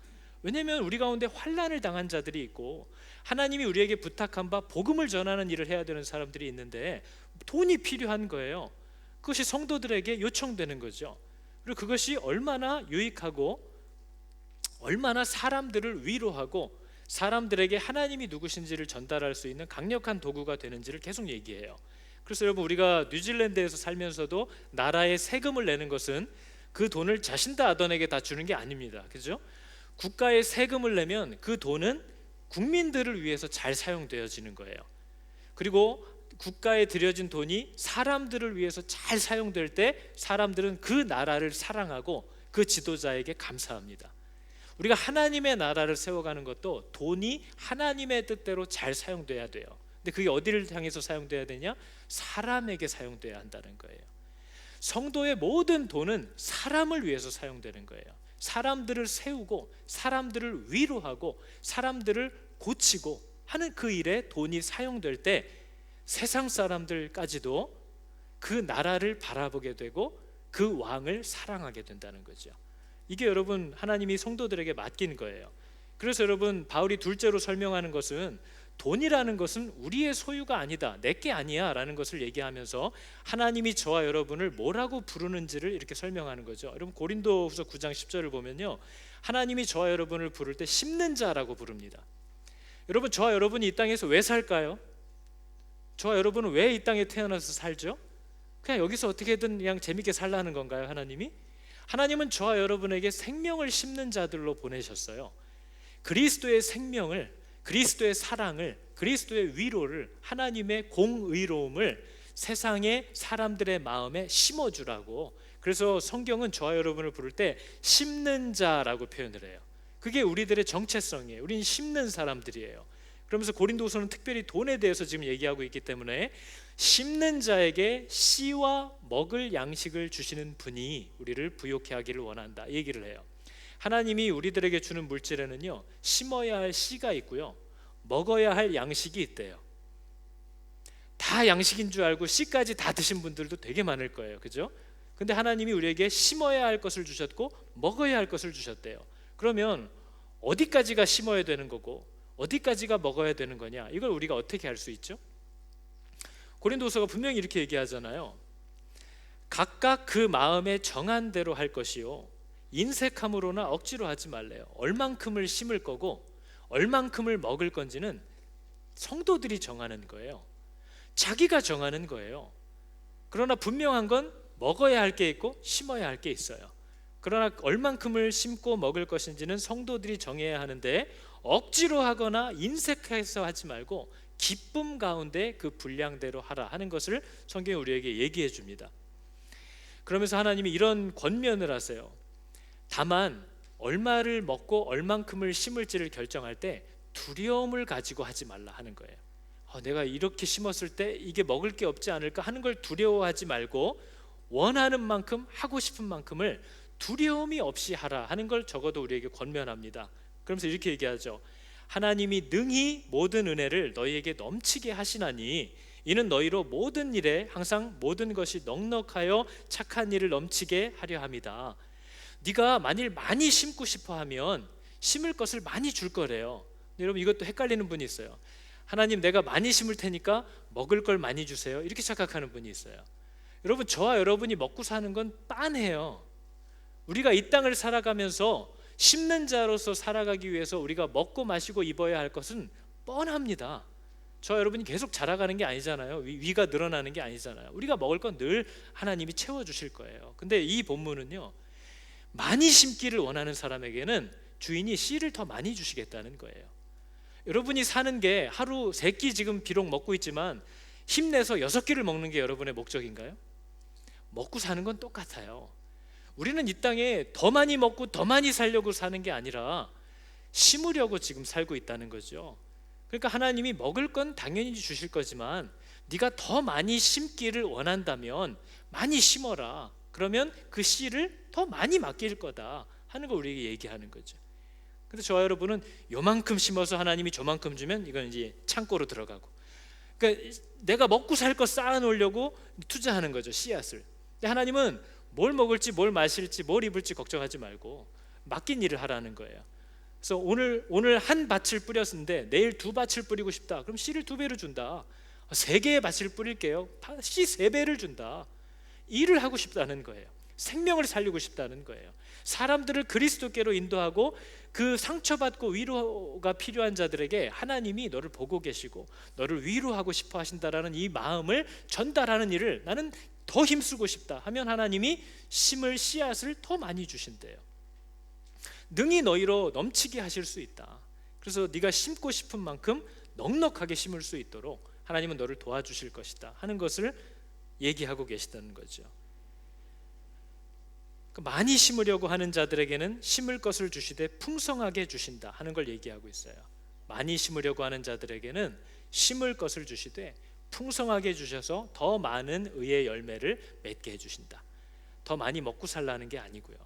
왜냐하면 우리 가운데 환난을 당한 자들이 있고 하나님이 우리에게 부탁한 바 복음을 전하는 일을 해야 되는 사람들이 있는데 돈이 필요한 거예요. 그것이 성도들에게 요청되는 거죠. 그리고 그것이 얼마나 유익하고 얼마나 사람들을 위로하고 사람들에게 하나님이 누구신지를 전달할 수 있는 강력한 도구가 되는지를 계속 얘기해요. 그래서 여러분, 우리가 뉴질랜드에서 살면서도 나라에 세금을 내는 것은 그 돈을 자신다 아던에게 다 주는 게 아닙니다. 그죠? 국가에 세금을 내면 그 돈은 국민들을 위해서 잘 사용되어지는 거예요. 그리고 국가에 들여진 돈이 사람들을 위해서 잘 사용될 때 사람들은 그 나라를 사랑하고 그 지도자에게 감사합니다. 우리가 하나님의 나라를 세워가는 것도 돈이 하나님의 뜻대로 잘 사용돼야 돼요. 근데 그게 어디를 향해서 사용돼야 되냐? 사람에게 사용돼야 한다는 거예요. 성도의 모든 돈은 사람을 위해서 사용되는 거예요. 사람들을 세우고 사람들을 위로하고 사람들을 고치고 하는 그 일에 돈이 사용될 때 세상 사람들까지도 그 나라를 바라보게 되고 그 왕을 사랑하게 된다는 거죠. 이게 여러분, 하나님이 성도들에게 맡긴 거예요. 그래서 여러분, 바울이 둘째로 설명하는 것은 돈이라는 것은 우리의 소유가 아니다, 내게 아니야 라는 것을 얘기하면서 하나님이 저와 여러분을 뭐라고 부르는지를 이렇게 설명하는 거죠. 여러분, 고린도후서 9장 10절을 보면요, 하나님이 저와 여러분을 부를 때 심는 자라고 부릅니다. 여러분, 저와 여러분이 이 땅에서 왜 살까요? 저와 여러분은 왜 이 땅에 태어나서 살죠? 그냥 여기서 어떻게든 그냥 재밌게 살라는 건가요? 하나님은 저와 여러분에게 생명을 심는 자들로 보내셨어요. 그리스도의 생명을, 그리스도의 사랑을, 그리스도의 위로를, 하나님의 공의로움을 세상의 사람들의 마음에 심어주라고. 그래서 성경은 저와 여러분을 부를 때 심는 자라고 표현을 해요. 그게 우리들의 정체성이에요. 우리는 심는 사람들이에요. 그러면서 고린도후서는 특별히 돈에 대해서 지금 얘기하고 있기 때문에 심는 자에게 씨와 먹을 양식을 주시는 분이 우리를 부욕해 하기를 원한다, 이 얘기를 해요. 하나님이 우리들에게 주는 물질에는요, 심어야 할 씨가 있고요, 먹어야 할 양식이 있대요. 다 양식인 줄 알고 씨까지 다 드신 분들도 되게 많을 거예요. 그죠? 근데 하나님이 우리에게 심어야 할 것을 주셨고 먹어야 할 것을 주셨대요. 그러면 어디까지가 심어야 되는 거고 어디까지가 먹어야 되는 거냐, 이걸 우리가 어떻게 알 수 있죠? 고린도후서가 분명히 이렇게 얘기하잖아요. 각각 그 마음에 정한 대로 할 것이요, 인색함으로나 억지로 하지 말래요. 얼만큼을 심을 거고 얼만큼을 먹을 건지는 성도들이 정하는 거예요. 자기가 정하는 거예요. 그러나 분명한 건 먹어야 할 게 있고 심어야 할 게 있어요. 그러나 얼만큼을 심고 먹을 것인지는 성도들이 정해야 하는데 억지로 하거나 인색해서 하지 말고 기쁨 가운데 그 분량대로 하라 하는 것을 성경이 우리에게 얘기해 줍니다. 그러면서 하나님이 이런 권면을 하세요. 다만 얼마를 먹고 얼만큼을 심을지를 결정할 때 두려움을 가지고 하지 말라 하는 거예요. 내가 이렇게 심었을 때 이게 먹을 게 없지 않을까 하는 걸 두려워하지 말고 원하는 만큼, 하고 싶은 만큼을 두려움이 없이 하라 하는 걸 적어도 우리에게 권면합니다. 그러면서 이렇게 얘기하죠. 하나님이 능히 모든 은혜를 너희에게 넘치게 하시나니 이는 너희로 모든 일에 항상 모든 것이 넉넉하여 착한 일을 넘치게 하려 함이다. 네가 만일 많이 심고 싶어 하면 심을 것을 많이 줄 거래요. 여러분, 이것도 헷갈리는 분이 있어요. 하나님, 내가 많이 심을 테니까 먹을 걸 많이 주세요, 이렇게 착각하는 분이 있어요. 여러분, 저와 여러분이 먹고 사는 건 빤해요. 우리가 이 땅을 살아가면서 심는 자로서 살아가기 위해서 우리가 먹고 마시고 입어야 할 것은 뻔합니다. 저와 여러분이 계속 자라가는 게 아니잖아요. 위가 늘어나는 게 아니잖아요. 우리가 먹을 건 늘 하나님이 채워주실 거예요. 근데 이 본문은요, 많이 심기를 원하는 사람에게는 주인이 씨를 더 많이 주시겠다는 거예요. 여러분이 사는 게 하루 3끼 지금 비록 먹고 있지만 힘내서 6끼를 먹는 게 여러분의 목적인가요? 먹고 사는 건 똑같아요. 우리는 이 땅에 더 많이 먹고 더 많이 살려고 사는 게 아니라 심으려고 지금 살고 있다는 거죠. 그러니까 하나님이 먹을 건 당연히 주실 거지만 네가 더 많이 심기를 원한다면 많이 심어라. 그러면 그 씨를 더 많이 맡길 거다 하는 걸 우리에게 얘기하는 거죠. 근데 저와 여러분은 요만큼 심어서 하나님이 저만큼 주면 이건 이제 창고로 들어가고, 그러니까 내가 먹고 살 거 쌓아 놓으려고 투자하는 거죠, 씨앗을. 근데 하나님은 뭘 먹을지 뭘 마실지 뭘 입을지 걱정하지 말고 맡긴 일을 하라는 거예요. 그래서 오늘 한 밭을 뿌렸는데 내일 2밭을 뿌리고 싶다. 그럼 씨를 2배로 준다. 3개의 밭을 뿌릴게요. 씨 3배를 준다. 일을 하고 싶다는 거예요. 생명을 살리고 싶다는 거예요. 사람들을 그리스도께로 인도하고 그 상처받고 위로가 필요한 자들에게 하나님이 너를 보고 계시고 너를 위로하고 싶어 하신다라는 이 마음을 전달하는 일을 나는 더 힘쓰고 싶다 하면 하나님이 심을 씨앗을 더 많이 주신대요. 능히 너희로 넘치게 하실 수 있다. 그래서 네가 심고 싶은 만큼 넉넉하게 심을 수 있도록 하나님은 너를 도와주실 것이다 하는 것을 얘기하고 계시다는 거죠. 많이 심으려고 하는 자들에게는 심을 것을 주시되 풍성하게 주신다 하는 걸 얘기하고 있어요. 많이 심으려고 하는 자들에게는 심을 것을 주시되 풍성하게 주셔서 더 많은 의의 열매를 맺게 해주신다. 더 많이 먹고 살라는 게 아니고요.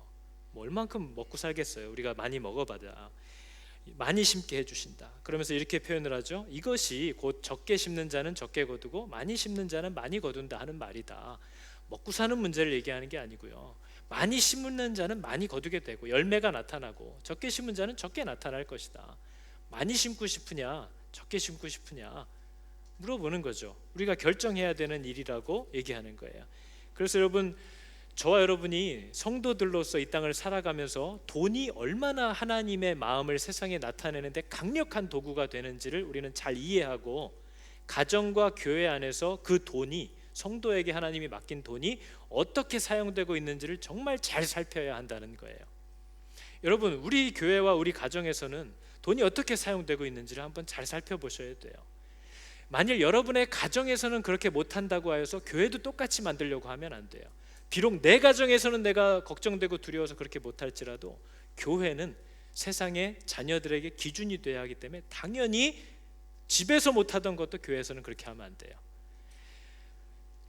뭐 얼만큼 먹고 살겠어요. 우리가 많이 먹어봐야. 많이 심게 해주신다. 그러면서 이렇게 표현을 하죠. 이것이 곧 적게 심는 자는 적게 거두고 많이 심는 자는 많이 거둔다 하는 말이다. 먹고 사는 문제를 얘기하는 게 아니고요. 많이 심는 자는 많이 거두게 되고 열매가 나타나고 적게 심은 자는 적게 나타날 것이다. 많이 심고 싶으냐 적게 심고 싶으냐 물어보는 거죠. 우리가 결정해야 되는 일이라고 얘기하는 거예요. 그래서 여러분, 저와 여러분이 성도들로서 이 땅을 살아가면서 돈이 얼마나 하나님의 마음을 세상에 나타내는데 강력한 도구가 되는지를 우리는 잘 이해하고 가정과 교회 안에서 그 돈이, 성도에게 하나님이 맡긴 돈이 어떻게 사용되고 있는지를 정말 잘 살펴야 한다는 거예요. 여러분, 우리 교회와 우리 가정에서는 돈이 어떻게 사용되고 있는지를 한번 잘 살펴보셔야 돼요. 만일 여러분의 가정에서는 그렇게 못한다고 하여서 교회도 똑같이 만들려고 하면 안 돼요. 비록 내 가정에서는 내가 걱정되고 두려워서 그렇게 못할지라도 교회는 세상의 자녀들에게 기준이 되어야 하기 때문에 당연히 집에서 못하던 것도 교회에서는 그렇게 하면 안 돼요.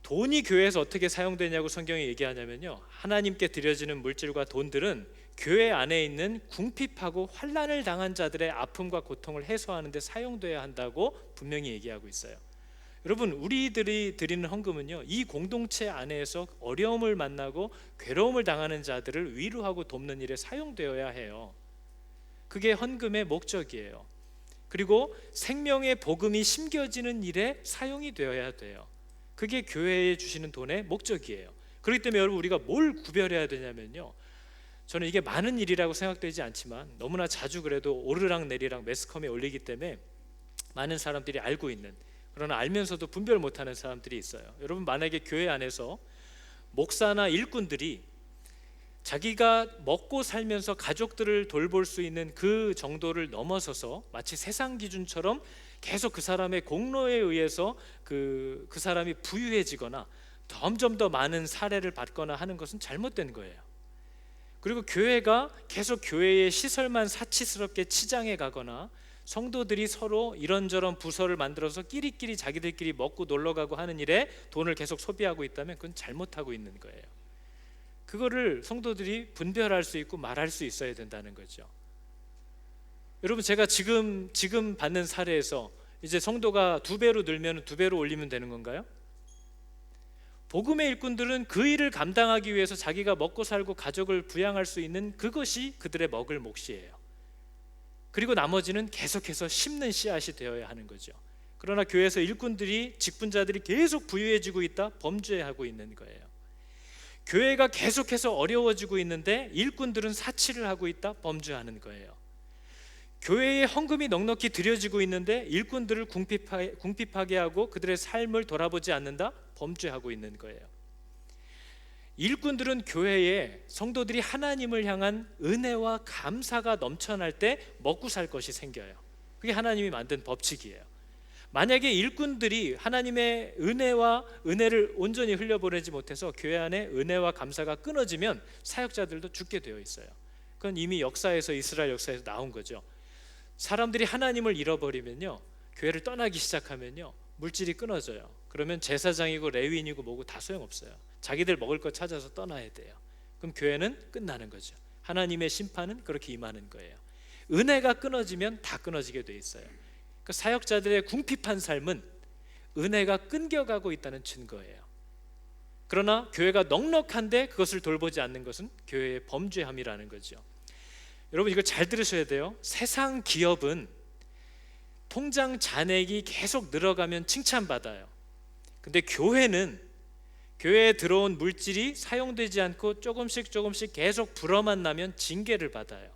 돈이 교회에서 어떻게 사용되냐고 성경이 얘기하냐면요, 하나님께 드려지는 물질과 돈들은 교회 안에 있는 궁핍하고 환난을 당한 자들의 아픔과 고통을 해소하는 데 사용돼야 한다고 분명히 얘기하고 있어요. 여러분, 우리들이 드리는 헌금은요, 이 공동체 안에서 어려움을 만나고 괴로움을 당하는 자들을 위로하고 돕는 일에 사용되어야 해요. 그게 헌금의 목적이에요. 그리고 생명의 복음이 심겨지는 일에 사용이 되어야 돼요. 그게 교회에 주시는 돈의 목적이에요. 그렇기 때문에 여러분, 우리가 뭘 구별해야 되냐면요, 저는 이게 많은 일이라고 생각되지 않지만 너무나 자주 그래도 오르락 내리락 매스컴에 올리기 때문에 많은 사람들이 알고 있는, 그러나 알면서도 분별 못하는 사람들이 있어요. 여러분, 만약에 교회 안에서 목사나 일꾼들이 자기가 먹고 살면서 가족들을 돌볼 수 있는 그 정도를 넘어서서 마치 세상 기준처럼 계속 그 사람의 공로에 의해서 그 사람이 부유해지거나 점점 더 많은 사례를 받거나 하는 것은 잘못된 거예요. 그리고 교회가 계속 교회의 시설만 사치스럽게 치장해 가거나 성도들이 서로 이런저런 부서를 만들어서 끼리끼리 자기들끼리 먹고 놀러가고 하는 일에 돈을 계속 소비하고 있다면 그건 잘못하고 있는 거예요. 그거를 성도들이 분별할 수 있고 말할 수 있어야 된다는 거죠. 여러분, 제가 지금 받는 사례에서 이제 성도가 2배로 늘면 2배로 올리면 되는 건가요? 복음의 일꾼들은 그 일을 감당하기 위해서 자기가 먹고 살고 가족을 부양할 수 있는 그것이 그들의 먹을 몫이에요. 그리고 나머지는 계속해서 심는 씨앗이 되어야 하는 거죠. 그러나 교회에서 일꾼들이, 직분자들이 계속 부유해지고 있다, 범죄하고 있는 거예요. 교회가 계속해서 어려워지고 있는데 일꾼들은 사치를 하고 있다, 범죄하는 거예요. 교회에 헌금이 넉넉히 드려지고 있는데 일꾼들을 궁핍하게 하고 그들의 삶을 돌아보지 않는다, 범죄하고 있는 거예요. 일꾼들은 교회에 성도들이 하나님을 향한 은혜와 감사가 넘쳐날 때 먹고 살 것이 생겨요. 그게 하나님이 만든 법칙이에요. 만약에 일꾼들이 하나님의 은혜를 온전히 흘려보내지 못해서 교회 안에 은혜와 감사가 끊어지면 사역자들도 죽게 되어 있어요. 그건 이미 이스라엘 역사에서 나온 거죠. 사람들이 하나님을 잃어버리면요, 교회를 떠나기 시작하면요, 물질이 끊어져요. 그러면 제사장이고 레위인이고 뭐고 다 소용없어요. 자기들 먹을 거 찾아서 떠나야 돼요. 그럼 교회는 끝나는 거죠. 하나님의 심판은 그렇게 임하는 거예요. 은혜가 끊어지면 다 끊어지게 돼 있어요. 그 사역자들의 궁핍한 삶은 은혜가 끊겨가고 있다는 증거예요. 그러나 교회가 넉넉한데 그것을 돌보지 않는 것은 교회의 범죄함이라는 거죠. 여러분, 이걸 잘 들으셔야 돼요. 세상 기업은 통장 잔액이 계속 늘어가면 칭찬받아요. 근데 교회에 들어온 물질이 사용되지 않고 조금씩 계속 불어만 나면 징계를 받아요.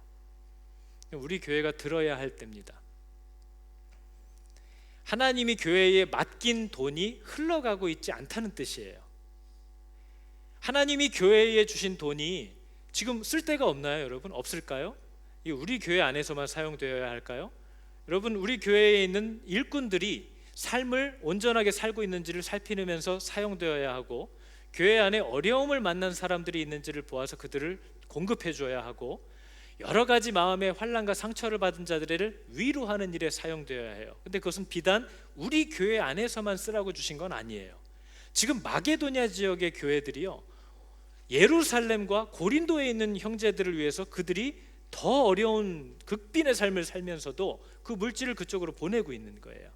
우리 교회가 들어야 할 때입니다. 하나님이 교회에 맡긴 돈이 흘러가고 있지 않다는 뜻이에요. 하나님이 교회에 주신 돈이 지금 쓸 데가 없나요, 여러분? 없을까요? 우리 교회 안에서만 사용되어야 할까요? 여러분, 우리 교회에 있는 일꾼들이 삶을 온전하게 살고 있는지를 살피면서 사용되어야 하고, 교회 안에 어려움을 만난 사람들이 있는지를 보아서 그들을 공급해 줘야 하고, 여러 가지 마음의 환난과 상처를 받은 자들을 위로하는 일에 사용되어야 해요. 근데 그것은 비단 우리 교회 안에서만 쓰라고 주신 건 아니에요. 지금 마게도냐 지역의 교회들이요, 예루살렘과 고린도에 있는 형제들을 위해서 그들이 더 어려운 극빈의 삶을 살면서도 그 물질을 그쪽으로 보내고 있는 거예요.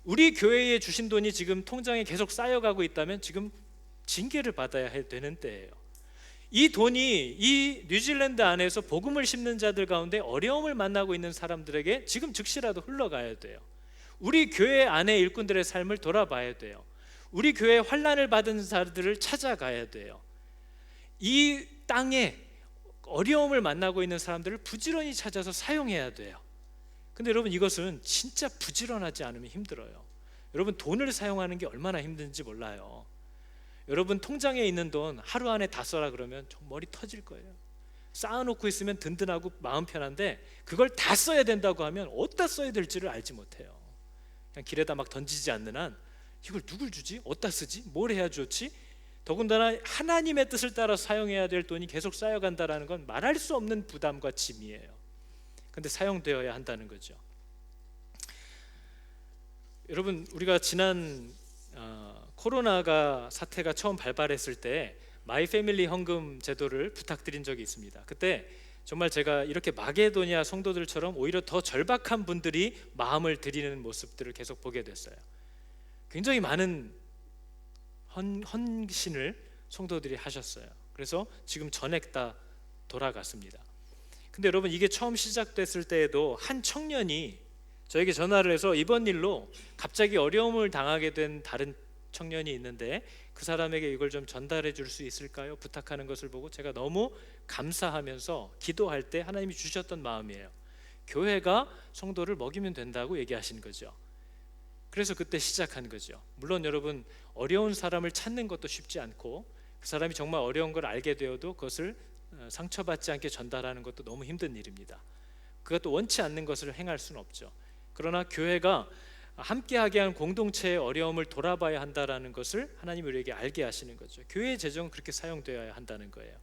우리 교회에 주신 돈이 지금 통장에 계속 쌓여가고 있다면 지금 징계를 받아야 되는 때예요. 이 돈이 이 뉴질랜드 안에서 복음을 심는 자들 가운데 어려움을 만나고 있는 사람들에게 지금 즉시라도 흘러가야 돼요. 우리 교회 안에 일꾼들의 삶을 돌아봐야 돼요. 우리 교회에 환난을 받은 자들을 찾아가야 돼요. 이 땅에 어려움을 만나고 있는 사람들을 부지런히 찾아서 사용해야 돼요. 근데 여러분, 이것은 진짜 부지런하지 않으면 힘들어요. 여러분, 돈을 사용하는 게 얼마나 힘든지 몰라요. 여러분, 통장에 있는 돈 하루 안에 다 써라 그러면 좀 머리 터질 거예요. 쌓아놓고 있으면 든든하고 마음 편한데 그걸 다 써야 된다고 하면 어디다 써야 될지를 알지 못해요. 그냥 길에다 막 던지지 않는 한 이걸 누굴 주지? 어디다 쓰지? 뭘 해야 좋지? 더군다나 하나님의 뜻을 따라 사용해야 될 돈이 계속 쌓여간다는 건 말할 수 없는 부담과 짐이에요. 근데 사용되어야 한다는 거죠. 여러분, 우리가 지난 코로나가 사태가 처음 발발했을 때 마이 패밀리 헌금 제도를 부탁드린 적이 있습니다. 그때 정말 제가 이렇게 마게도냐 성도들처럼 오히려 더 절박한 분들이 마음을 드리는 모습들을 계속 보게 됐어요. 굉장히 많은 헌신을 성도들이 하셨어요. 그래서 지금 전액 다 돌아갔습니다. 근데 여러분, 이게 처음 시작됐을 때에도 한 청년이 저에게 전화를 해서 이번 일로 갑자기 어려움을 당하게 된 다른 청년이 있는데 그 사람에게 이걸 좀 전달해 줄 수 있을까요? 부탁하는 것을 보고 제가 너무 감사하면서 기도할 때 하나님이 주셨던 마음이에요. 교회가 성도를 먹이면 된다고 얘기하신 거죠. 그래서 그때 시작한 거죠. 물론 여러분, 어려운 사람을 찾는 것도 쉽지 않고 그 사람이 정말 어려운 걸 알게 되어도 그것을 상처받지 않게 전달하는 것도 너무 힘든 일입니다. 그것도 원치 않는 것을 행할 수는 없죠. 그러나 교회가 함께하게 한 공동체의 어려움을 돌아봐야 한다는 것을 하나님이 우리에게 알게 하시는 거죠. 교회의 재정은 그렇게 사용되어야 한다는 거예요.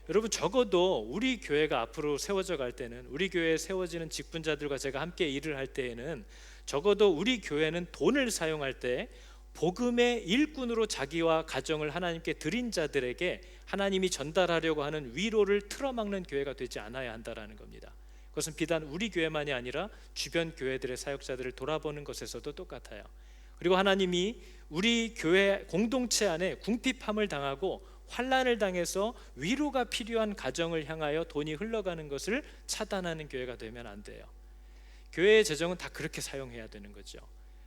여러분, 적어도 우리 교회가 앞으로 세워져 갈 때는, 우리 교회에 세워지는 직분자들과 제가 함께 일을 할 때에는 적어도 우리 교회는 돈을 사용할 때 복음의 일꾼으로 자기와 가정을 하나님께 드린 자들에게 하나님이 전달하려고 하는 위로를 틀어막는 교회가 되지 않아야 한다는 겁니다. 그것은 비단 우리 교회만이 아니라 주변 교회들의 사역자들을 돌아보는 것에서도 똑같아요. 그리고 하나님이 우리 교회 공동체 안에 궁핍함을 당하고 환난을 당해서 위로가 필요한 가정을 향하여 돈이 흘러가는 것을 차단하는 교회가 되면 안 돼요. 교회의 재정은 다 그렇게 사용해야 되는 거죠.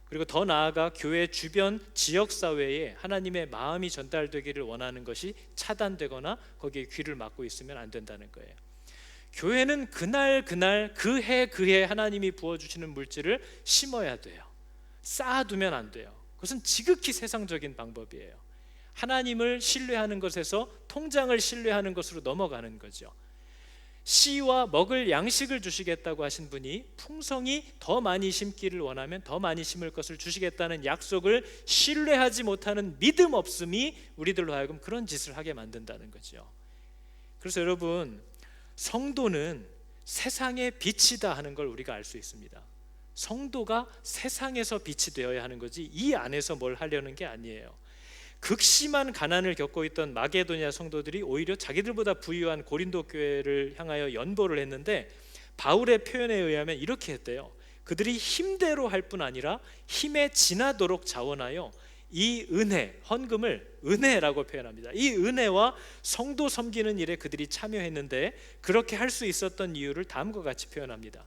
그리고 더 나아가 교회 주변 지역사회에 하나님의 마음이 전달되기를 원하는 것이 차단되거나 거기에 귀를 막고 있으면 안 된다는 거예요. 교회는 그날 그해 하나님이 부어주시는 물질을 심어야 돼요. 쌓아두면 안 돼요. 그것은 지극히 세상적인 방법이에요. 하나님을 신뢰하는 것에서 통장을 신뢰하는 것으로 넘어가는 거죠. 씨와 먹을 양식을 주시겠다고 하신 분이 풍성히 더 많이 심기를 원하면 더 많이 심을 것을 주시겠다는 약속을 신뢰하지 못하는 믿음 없음이 우리들로 하여금 그런 짓을 하게 만든다는 거죠. 그래서 여러분, 성도는 세상의 빛이다 하는 걸 우리가 알 수 있습니다. 성도가 세상에서 빛이 되어야 하는 거지 이 안에서 뭘 하려는 게 아니에요. 극심한 가난을 겪고 있던 마게도냐 성도들이 오히려 자기들보다 부유한 고린도 교회를 향하여 연보를 했는데, 바울의 표현에 의하면 이렇게 했대요. 그들이 힘대로 할 뿐 아니라 힘에 지나도록 자원하여 이 은혜, 헌금을 은혜라고 표현합니다. 이 은혜와 성도 섬기는 일에 그들이 참여했는데, 그렇게 할 수 있었던 이유를 다음과 같이 표현합니다.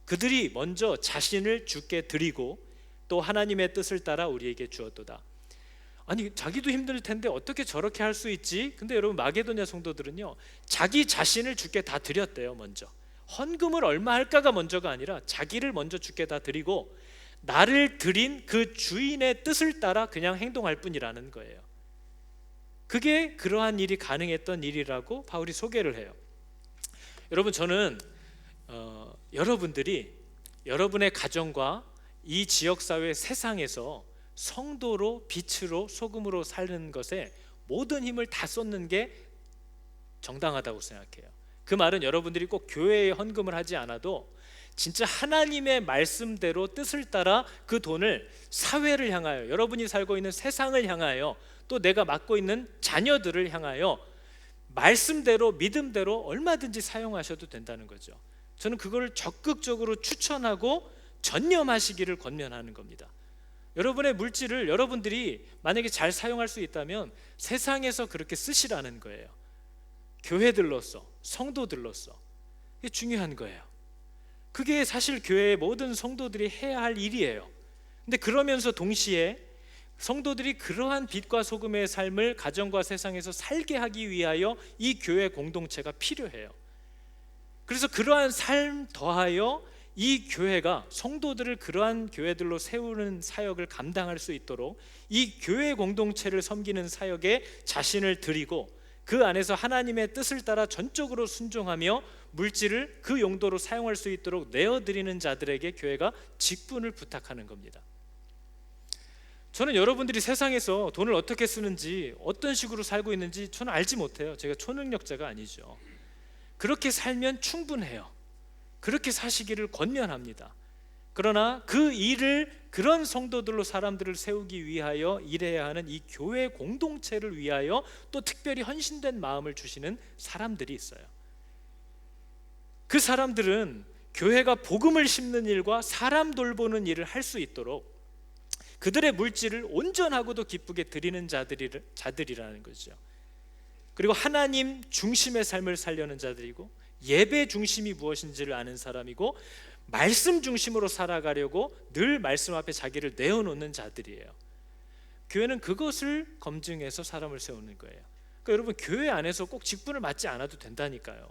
그들이 먼저 자신을 주께 드리고 또 하나님의 뜻을 따라 우리에게 주었도다. 아니, 자기도 힘들 텐데 어떻게 저렇게 할 수 있지? 근데 여러분, 마게도냐 성도들은요, 자기 자신을 주께 다 드렸대요. 먼저 헌금을 얼마 할까가 먼저가 아니라 자기를 먼저 주께 다 드리고 나를 드린 그 주인의 뜻을 따라 그냥 행동할 뿐이라는 거예요. 그게 그러한 일이 가능했던 일이라고 바울이 소개를 해요. 여러분, 저는 여러분들이 여러분의 가정과 이 지역사회 세상에서 성도로 빛으로 소금으로 사는 것에 모든 힘을 다 쏟는 게 정당하다고 생각해요. 그 말은 여러분들이 꼭 교회에 헌금을 하지 않아도 진짜 하나님의 말씀대로 뜻을 따라 그 돈을 사회를 향하여, 여러분이 살고 있는 세상을 향하여, 또 내가 맡고 있는 자녀들을 향하여 말씀대로 믿음대로 얼마든지 사용하셔도 된다는 거죠. 저는 그걸 적극적으로 추천하고 전념하시기를 권면하는 겁니다. 여러분의 물질을 여러분들이 만약에 잘 사용할 수 있다면 세상에서 그렇게 쓰시라는 거예요. 교회들로서, 성도들로서. 이게 중요한 거예요. 그게 사실 교회의 모든 성도들이 해야 할 일이에요. 근데 그러면서 동시에 성도들이 그러한 빛과 소금의 삶을 가정과 세상에서 살게 하기 위하여 이 교회 공동체가 필요해요. 그래서 그러한 삶 더하여 이 교회가 성도들을 그러한 교회들로 세우는 사역을 감당할 수 있도록 이 교회 공동체를 섬기는 사역에 자신을 드리고 그 안에서 하나님의 뜻을 따라 전적으로 순종하며 물질을 그 용도로 사용할 수 있도록 내어드리는 자들에게 교회가 직분을 부탁하는 겁니다. 저는 여러분들이 세상에서 돈을 어떻게 쓰는지, 어떤 식으로 살고 있는지 저는 알지 못해요. 제가 초능력자가 아니죠. 그렇게 살면 충분해요. 그렇게 사시기를 권면합니다. 그러나 그 일을, 그런 성도들로 사람들을 세우기 위하여 일해야 하는 이 교회 공동체를 위하여 또 특별히 헌신된 마음을 주시는 사람들이 있어요. 그 사람들은 교회가 복음을 심는 일과 사람 돌보는 일을 할 수 있도록 그들의 물질을 온전하고도 기쁘게 드리는 자들이라는 거죠. 그리고 하나님 중심의 삶을 살려는 자들이고, 예배 중심이 무엇인지를 아는 사람이고, 말씀 중심으로 살아가려고 늘 말씀 앞에 자기를 내어놓는 자들이에요. 교회는 그것을 검증해서 사람을 세우는 거예요. 그러니까 여러분, 교회 안에서 꼭 직분을 맡지 않아도 된다니까요.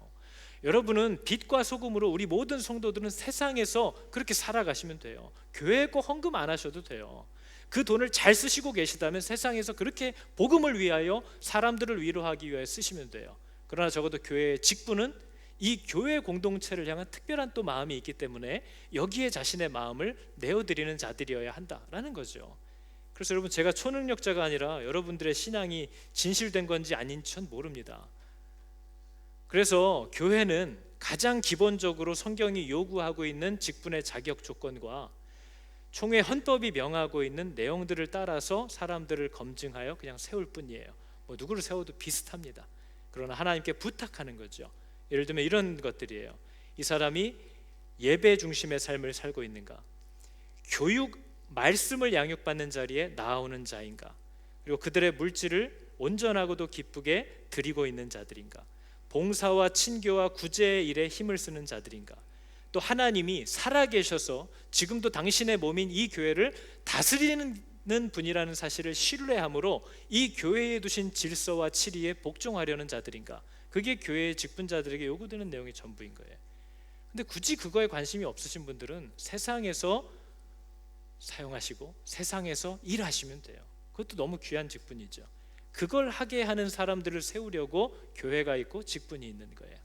여러분은 빛과 소금으로 우리 모든 성도들은 세상에서 그렇게 살아가시면 돼요. 교회에 꼭 헌금 안 하셔도 돼요. 그 돈을 잘 쓰시고 계시다면 세상에서 그렇게 복음을 위하여, 사람들을 위로하기 위하여 쓰시면 돼요. 그러나 적어도 교회의 직분은 이 교회 공동체를 향한 특별한 또 마음이 있기 때문에 여기에 자신의 마음을 내어드리는 자들이어야 한다라는 거죠. 그래서 여러분, 제가 초능력자가 아니라 여러분들의 신앙이 진실된 건지 아닌지 전 모릅니다. 그래서 교회는 가장 기본적으로 성경이 요구하고 있는 직분의 자격 조건과 총회 헌법이 명하고 있는 내용들을 따라서 사람들을 검증하여 그냥 세울 뿐이에요. 뭐 누구를 세워도 비슷합니다. 그러나 하나님께 부탁하는 거죠. 예를 들면 이런 것들이에요. 이 사람이 예배 중심의 삶을 살고 있는가? 교육, 말씀을 양육받는 자리에 나아오는 자인가? 그리고 그들의 물질을 온전하고도 기쁘게 드리고 있는 자들인가? 봉사와 친교와 구제의 일에 힘을 쓰는 자들인가? 또 하나님이 살아계셔서 지금도 당신의 몸인 이 교회를 다스리는 분이라는 사실을 신뢰함으로 이 교회에 두신 질서와 치리에 복종하려는 자들인가? 그게 교회의 직분자들에게 요구되는 내용이 전부인 거예요. 근데 굳이 그거에 관심이 없으신 분들은 세상에서 사용하시고 세상에서 일하시면 돼요. 그것도 너무 귀한 직분이죠. 그걸 하게 하는 사람들을 세우려고 교회가 있고 직분이 있는 거예요.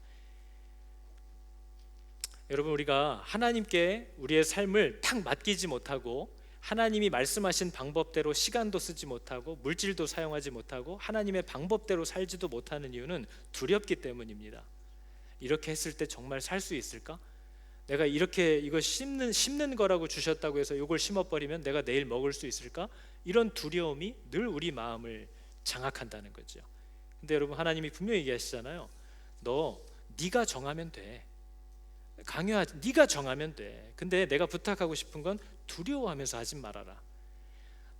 여러분, 우리가 하나님께 우리의 삶을 탁 맡기지 못하고 하나님이 말씀하신 방법대로 시간도 쓰지 못하고 물질도 사용하지 못하고 하나님의 방법대로 살지도 못하는 이유는 두렵기 때문입니다. 이렇게 했을 때 정말 살 수 있을까? 내가 이렇게 이거 심는 거라고 주셨다고 해서 이걸 심어버리면 내가 내일 먹을 수 있을까? 이런 두려움이 늘 우리 마음을 장악한다는 거죠. 근데 여러분, 하나님이 분명히 얘기하시잖아요. 네가 정하면 돼. 강요하지, 네가 정하면 돼. 근데 내가 부탁하고 싶은 건 두려워하면서 하지 말아라.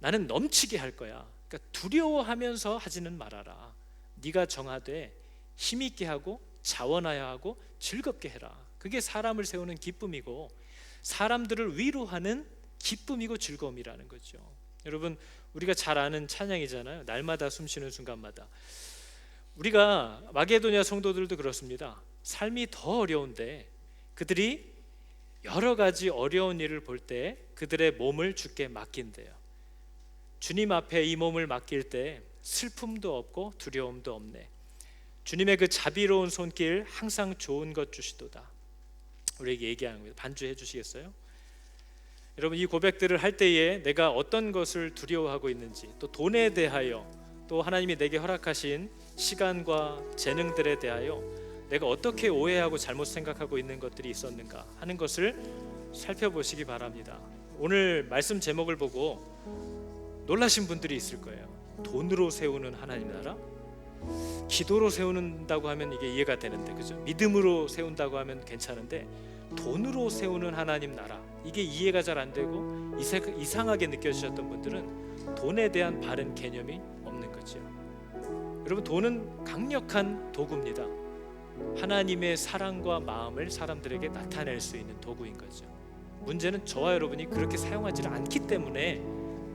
나는 넘치게 할 거야. 그러니까 두려워하면서 하지는 말아라. 네가 정하되 힘있게 하고 자원하여 하고 즐겁게 해라. 그게 사람을 세우는 기쁨이고 사람들을 위로하는 기쁨이고 즐거움이라는 거죠. 여러분, 우리가 잘 아는 찬양이잖아요. 날마다 숨쉬는 순간마다. 우리가 마게도냐 성도들도 그렇습니다. 삶이 더 어려운데 그들이 여러 가지 어려운 일을 볼 때 그들의 몸을 주께 맡긴대요. 주님 앞에 이 몸을 맡길 때 슬픔도 없고 두려움도 없네. 주님의 그 자비로운 손길 항상 좋은 것 주시도다. 우리에게 얘기하는 겁니다. 반주해 주시겠어요? 여러분, 이 고백들을 할 때에 내가 어떤 것을 두려워하고 있는지, 또 돈에 대하여, 또 하나님이 내게 허락하신 시간과 재능들에 대하여 내가 어떻게 오해하고 잘못 생각하고 있는 것들이 있었는가 하는 것을 살펴보시기 바랍니다. 오늘 말씀 제목을 보고 놀라신 분들이 있을 거예요. 돈으로 세우는 하나님 나라? 기도로 세운다고 하면 이게 이해가 되는데, 그죠? 믿음으로 세운다고 하면 괜찮은데 돈으로 세우는 하나님 나라, 이게 이해가 잘 안 되고 이상하게 느껴지셨던 분들은 돈에 대한 바른 개념이 없는 거죠. 여러분, 돈은 강력한 도구입니다. 하나님의 사랑과 마음을 사람들에게 나타낼 수 있는 도구인 거죠. 문제는 저와 여러분이 그렇게 사용하지 않기 때문에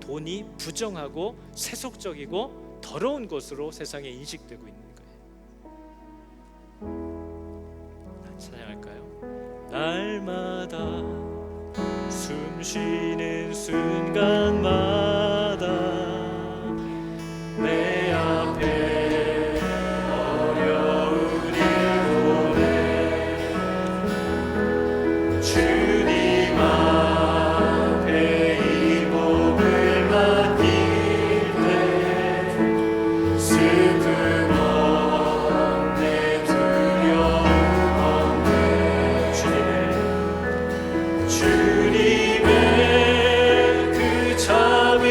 돈이 부정하고 세속적이고 더러운 것으로 세상에 인식되고 있는 거예요. 찬양할까요? 날마다 숨쉬는 순간마다 내 앞에 어려운 일 보내 주님 앞에 이 몸을 맡길 때 슬픔 없네 두려움 없네 주님의 그 자비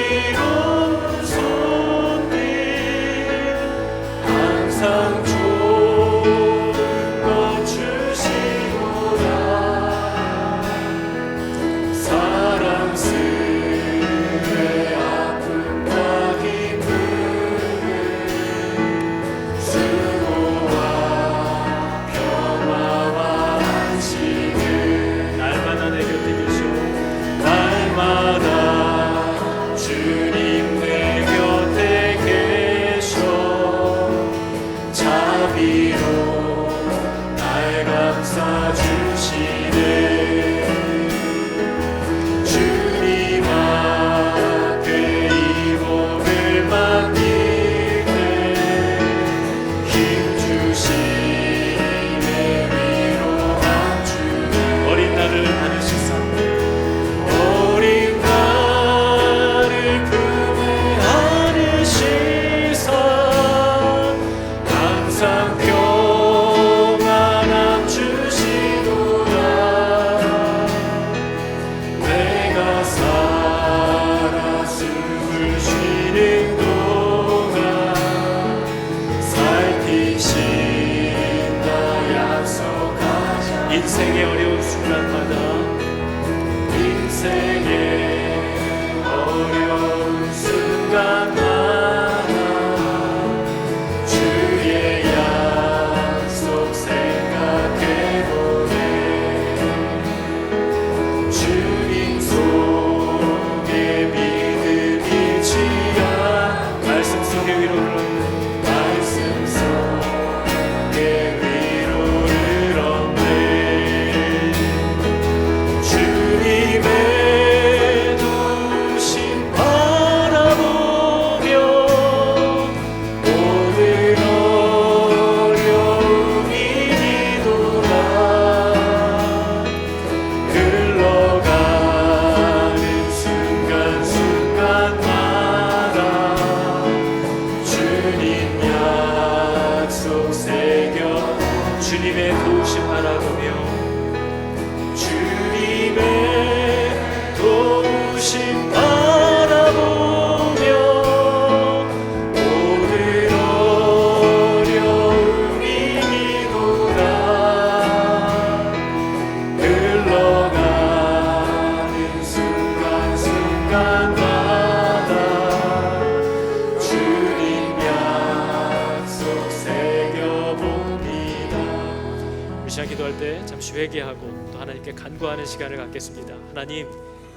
나올 때 잠시 회개하고 또 하나님께 간구하는 시간을 갖겠습니다. 하나님,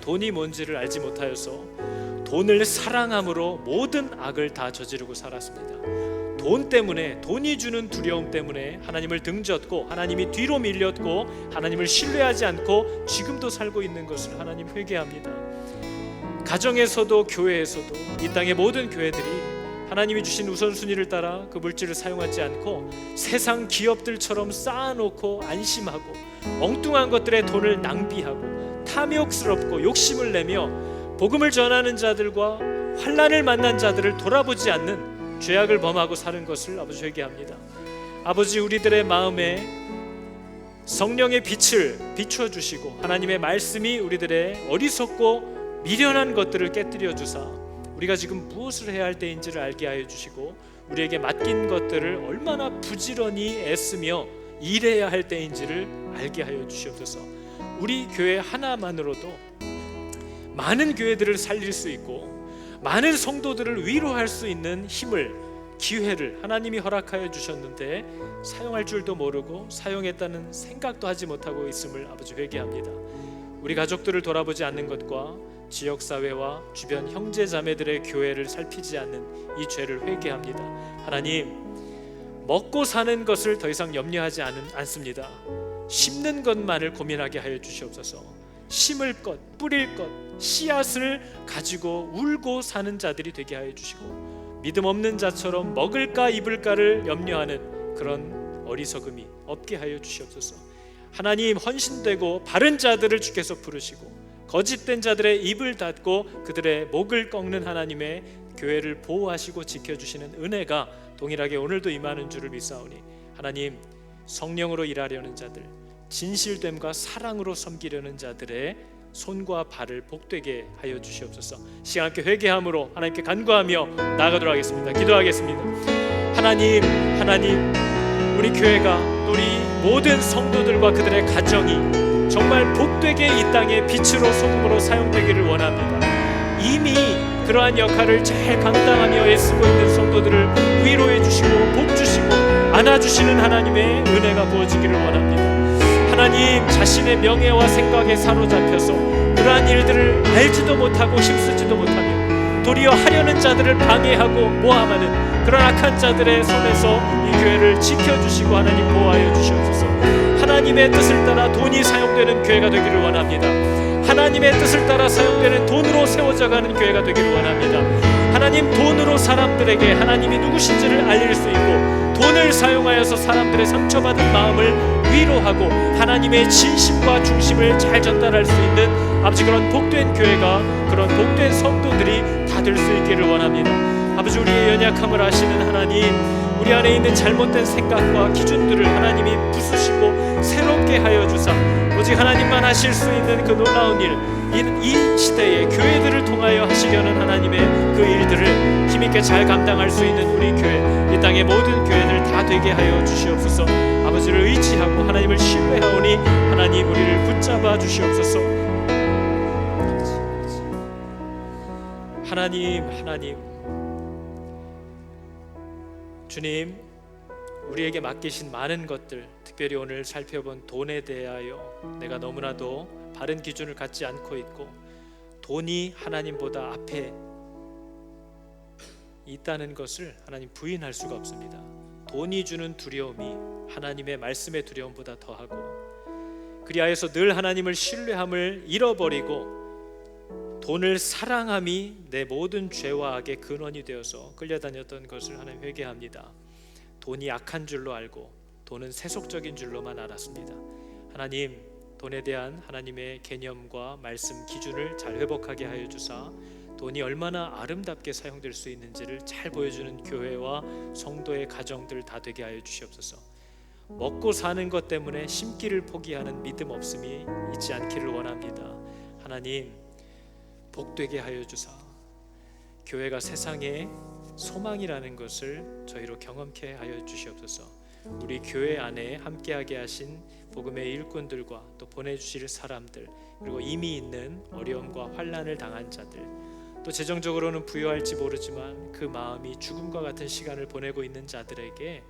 돈이 뭔지를 알지 못하여서 돈을 사랑함으로 모든 악을 다 저지르고 살았습니다. 돈 때문에, 돈이 주는 두려움 때문에 하나님을 등졌고 하나님이 뒤로 밀렸고 하나님을 신뢰하지 않고 지금도 살고 있는 것을 하나님 회개합니다. 가정에서도 교회에서도 이 땅의 모든 교회들이 하나님이 주신 우선순위를 따라 그 물질을 사용하지 않고 세상 기업들처럼 쌓아놓고 안심하고 엉뚱한 것들에 돈을 낭비하고 탐욕스럽고 욕심을 내며 복음을 전하는 자들과 환난을 만난 자들을 돌아보지 않는 죄악을 범하고 사는 것을 아버지 회개합니다. 아버지, 우리들의 마음에 성령의 빛을 비추어 주시고 하나님의 말씀이 우리들의 어리석고 미련한 것들을 깨뜨려 주사 우리가 지금 무엇을 해야 할 때인지를 알게 하여 주시고 우리에게 맡긴 것들을 얼마나 부지런히 애쓰며 일해야 할 때인지를 알게 하여 주시옵소서. 우리 교회 하나만으로도 많은 교회들을 살릴 수 있고 많은 성도들을 위로할 수 있는 힘을, 기회를 하나님이 허락하여 주셨는데 사용할 줄도 모르고 사용했다는 생각도 하지 못하고 있음을 아버지 회개합니다. 우리 가족들을 돌아보지 않는 것과 지역사회와 주변 형제자매들의 교회를 살피지 않는 이 죄를 회개합니다. 하나님, 먹고 사는 것을 더 이상 염려하지 않습니다. 심는 것만을 고민하게 하여 주시옵소서. 심을 것, 뿌릴 것, 씨앗을 가지고 울고 사는 자들이 되게 하여 주시고 믿음 없는 자처럼 먹을까 입을까를 염려하는 그런 어리석음이 없게 하여 주시옵소서. 하나님, 헌신되고 바른 자들을 주께서 부르시고 거짓된 자들의 입을 닫고 그들의 목을 꺾는 하나님의 교회를 보호하시고 지켜주시는 은혜가 동일하게 오늘도 임하는 줄을 믿사오니 하나님, 성령으로 일하려는 자들, 진실됨과 사랑으로 섬기려는 자들의 손과 발을 복되게 하여 주시옵소서. 시간 함께 회개함으로 하나님께 간구하며 나아가도록 하겠습니다. 기도하겠습니다. 하나님, 우리 교회가, 우리 모든 성도들과 그들의 가정이 정말 복되게 이 땅의 빛으로 소금으로 사용되기를 원합니다. 이미 그러한 역할을 잘 감당하며 애쓰고 있는 성도들을 위로해 주시고 복 주시고 안아주시는 하나님의 은혜가 부어지기를 원합니다. 하나님, 자신의 명예와 생각에 사로잡혀서 그러한 일들을 알지도 못하고 힘쓰지도 못하며 도리어 하려는 자들을 방해하고 모함하는 그런 악한 자들의 손에서 이 교회를 지켜주시고 하나님 보호하여 주시옵소서. 하나님의 뜻을 따라 돈이 사용되는 교회가 되기를 원합니다. 하나님의 뜻을 따라 사용되는 돈으로 세워져가는 교회가 되기를 원합니다. 하나님, 돈으로 사람들에게 하나님이 누구신지를 알릴 수 있고 돈을 사용하여서 사람들의 상처받은 마음을 위로하고 하나님의 진심과 중심을 잘 전달할 수 있는 아버지, 그런 복된 교회가, 그런 복된 성도들이 다 될 수 있기를 원합니다. 아버지, 우리의 연약함을 아시는 하나님, 우리 안에 있는 잘못된 생각과 기준들을 하나님이 부수시고 새롭게 하여 주사 오직 하나님만 하실 수 있는 그 놀라운 일, 이 시대의 교회들을 통하여 하시려는 하나님의 그 일들을 힘있게 잘 감당할 수 있는 우리 교회, 이 땅의 모든 교회들 다 되게 하여 주시옵소서. 아버지를 의지하고 하나님을 신뢰하오니 하나님, 우리를 붙잡아 주시옵소서. 하나님, 주님, 우리에게 맡기신 많은 것들, 특별히 오늘 살펴본 돈에 대하여 내가 너무나도 바른 기준을 갖지 않고 있고 돈이 하나님보다 앞에 있다는 것을 하나님 부인할 수가 없습니다. 돈이 주는 두려움이 하나님의 말씀의 두려움보다 더하고 그리하여서 늘 하나님을 신뢰함을 잃어버리고 돈을 사랑함이 내 모든 죄와 악의 근원이 되어서 끌려다녔던 것을 하나님 회개합니다. 돈이 악한 줄로 알고 돈은 세속적인 줄로만 알았습니다. 하나님, 돈에 대한 하나님의 개념과 말씀 기준을 잘 회복하게 하여 주사 돈이 얼마나 아름답게 사용될 수 있는지를 잘 보여주는 교회와 성도의 가정들 다 되게 하여 주시옵소서. 먹고 사는 것 때문에 심기를 포기하는 믿음 없음이 있지 않기를 원합니다. 하나님, 복되게 하여 주사 교회가 세상의 소망이라는 것을 저희로 경험케 하여 주시옵소서. 우리 교회 안에 함께하게 하신 복음의 일꾼들과 또 보내주실 사람들, 그리고 이미 있는 어려움과 환난을 당한 자들, 또 재정적으로는 부유할지 모르지만 그 마음이 죽음과 같은 시간을 보내고 있는 자들에게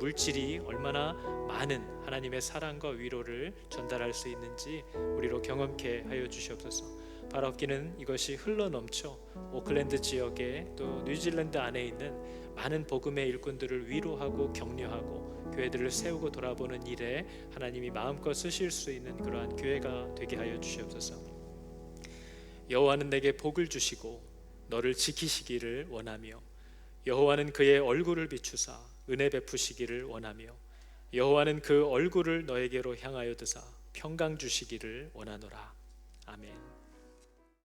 물질이 얼마나 많은 하나님의 사랑과 위로를 전달할 수 있는지 우리로 경험케 하여 주시옵소서. 바라옵기는 이것이 흘러넘쳐 오클랜드 지역에 또 뉴질랜드 안에 있는 많은 복음의 일꾼들을 위로하고 격려하고 교회들을 세우고 돌아보는 일에 하나님이 마음껏 쓰실 수 있는 그러한 교회가 되게 하여 주시옵소서. 여호와는 내게 복을 주시고 너를 지키시기를 원하며 여호와는 그의 얼굴을 비추사 은혜 베푸시기를 원하며 여호와는 그 얼굴을 너에게로 향하여 드사 평강 주시기를 원하노라. 아멘.